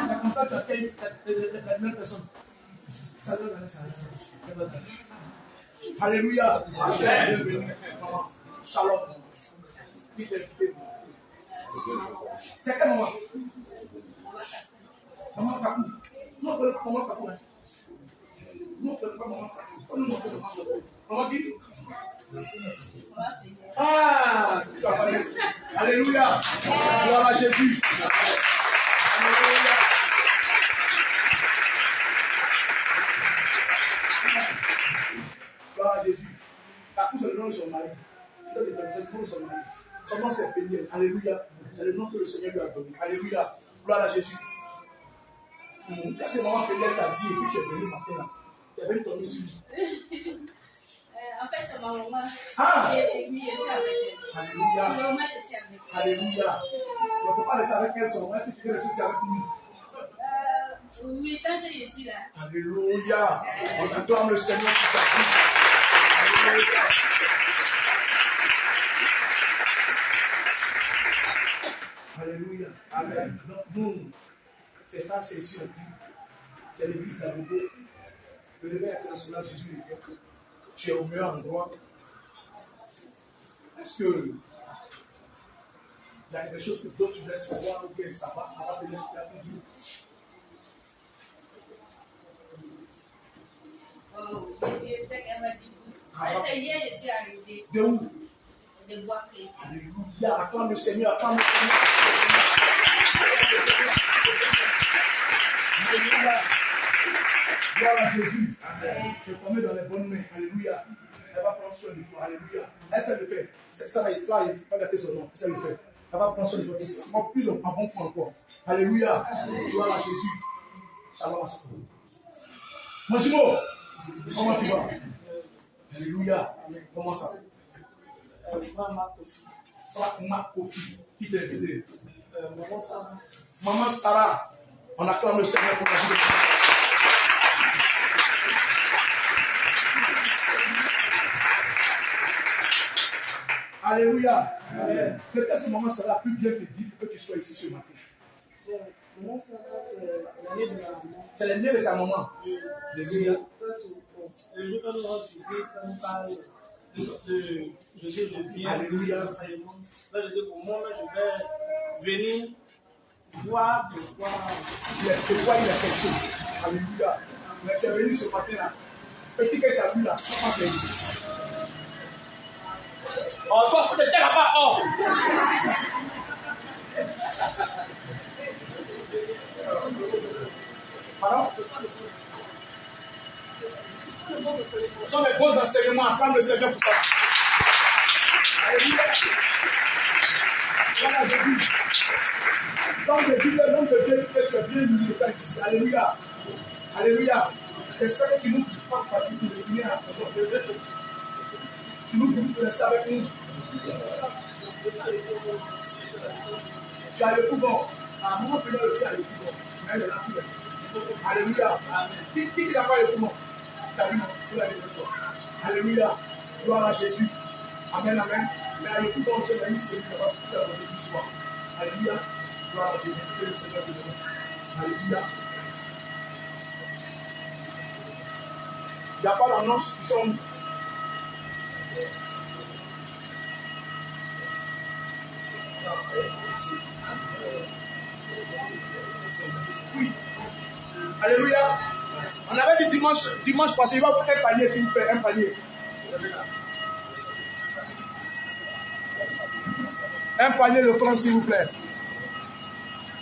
C'est comme ça que tu accueilles la même personne. Alléluia. Shalom. C'est quel moment? Maman Kakou. Non, on ne peut pas maman Kakou. Non, on ne peut pas maman Kakou. Maman qui? Ah! Alléluia! Gloire à Jésus! Alléluia! Gloire à Jésus! Kakou, c'est le nom de son mari. C'est le nom de son mari. Son nom c'est Péniel. Alléluia! C'est le nom que le Seigneur lui a donné. Alléluia! Gloire à Jésus! Qu'est-ce que maman Péniel t'a dit et puis tu es venu matin là? Tu es venu tomber sur lui. En fait, c'est ma maman. Ah! Et oui, je suis avec elle. Alléluia! Ma maman, je suis avec elle. Alléluia! Il ne faut pas laisser avec elle son nom. Si tu veux rester avec nous. Oui, tant que je suis là. Alléluia! On acclame le Seigneur pour sa vie. Alléluia! Alléluia! Amen. Donc, nous, c'est ça, c'est ici. C'est l'église d'Abobo. Le réveil international Jésus le fait. Tu es au meilleur endroit. Est-ce que il y a quelque chose que d'autres tu laisses savoir ou bien ça va te laisser la vie? Oh, je sais qu'elle m'a dit tout. C'est hier, je suis arrivée. De où? De Bois-Clé. Alléluia. Acclame le Seigneur, acclame le Seigneur. Alléluia. Gloire à Jésus. Amen. Je te mets dans les bonnes mains. Alléluia. Elle va prendre soin de toi. Alléluia. Elle sait le faire. Ça va, il ne faut pas gâter son nom. Elle sait le faire. Elle va prendre soin de toi. En plus, avant pour encore. Alléluia. Gloire à Jésus. Shalom à toi. Mon jumeau, comment tu vas? Alléluia. Comment ça? Ma Kofi. Qui t'a invité? Maman Sarah. Maman Sarah. On acclame le Seigneur pour la vie de Dieu. Alléluia. Amen. Qu'est-ce que maman Sarah a pu bien te dire pour que tu sois ici ce matin? Maman Sarah, c'est l'année de ma maman. C'est l'année de ta maman. Alléluia. Le jour où nous disait, quand on parle de Jésus, je viens. Alléluia. Là, je dis pour moi, je vais venir voir de quoi il a fait chaud. Alléluia. Mais tu es venu ce matin-là. Petit que tu as vu là, comment c'est dit? Oh, toi, tu n'étais là-bas, oh! Pardon? Ce sont les bons enseignements. Acclame le Seigneur pour ça. Alléluia. Voilà, j'ai dit. L'homme de Dieu, l'homme de Dieu, tu es bien militaire ici. Alléluia. Alléluia. J'espère que tu nous fasses partie de l'église à la maison. Tu nous dis de rester avec nous. Tu as le poumon. À un moment donné aussi, à le poumon. Mais elle est naturelle. Alléluia. Qui n'a pas le poumon? Tu as vu, tu l'as vu. Alléluia. Gloire à Jésus. Amen, amen. Mais le poumon, c'est la mission qui va se faire aujourd'hui soir. Alléluia. Gloire à Jésus. Que le Seigneur te bénisse. Alléluia. Il n'y a pas d'annonce qui sont. Oui. Alléluia. On avait dit dimanche passé, il va vous faire un panier s'il vous plaît, un panier. Un panier de francs s'il vous plaît.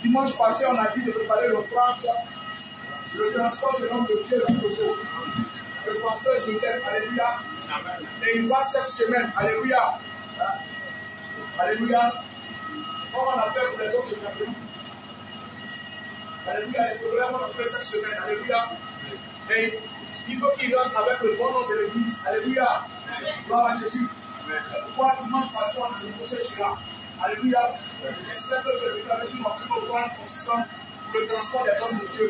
Dimanche passé, on a dit de préparer le franc, le transport de l'homme de Dieu, le pasteur Joseph, alléluia. Et il va cette semaine, alléluia. Alléluia. Comme on a fait pour les autres Cameroun. Alléluia. Les programmes on a fait cette semaine, alléluia. Et il faut qu'il rentre avec le bon nom de l'église, alléluia. Gloire à Jésus. C'est pourquoi dimanche passé, on a négocié cela. Alléluia. J'espère que je vais avec nous en plus au plan consistant pour le transport des hommes de Dieu.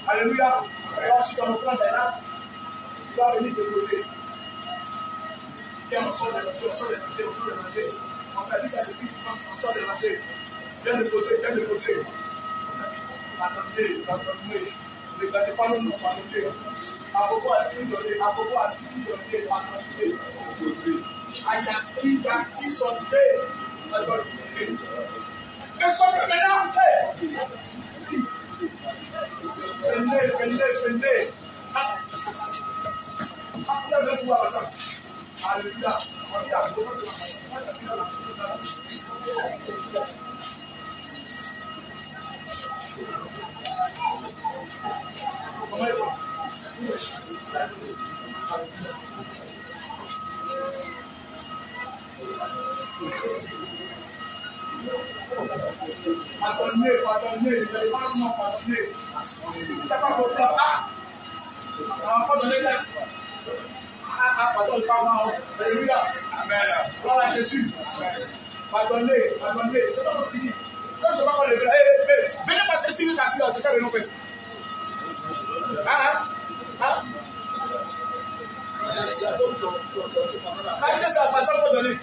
Alléluia. Et ensuite, on prend des lampes. Tu vas venir déposer. Viens, on sort de manger, on sort de manger, on sort de manger. On t'a dit ça depuis dimanche, on sort de manger. Viens déposer, viens déposer. Attendez, attendez. Ne gardez pas le nom, attendez. À propos à Dieu donné, à propos à Dieu donné, attendez. Qui sont des. Mais sortez maintenant, venez, venez, venez. Après, vous voir ça. Alléluia. Pardonnez, pardonnez, vous n'allez pas nous pardonner. Vous n'avez pas compris. On va pas donner ça. Pardon, pardon. Alléluia. Amen. Gloire à Jésus. Pardonnez, pardonnez. C'est pas fini. Ça, je ne vais pas le faire. Venez passer ici, vous cassez là, c'est quoi le nom fait? Quand ça va passer, on peut donner.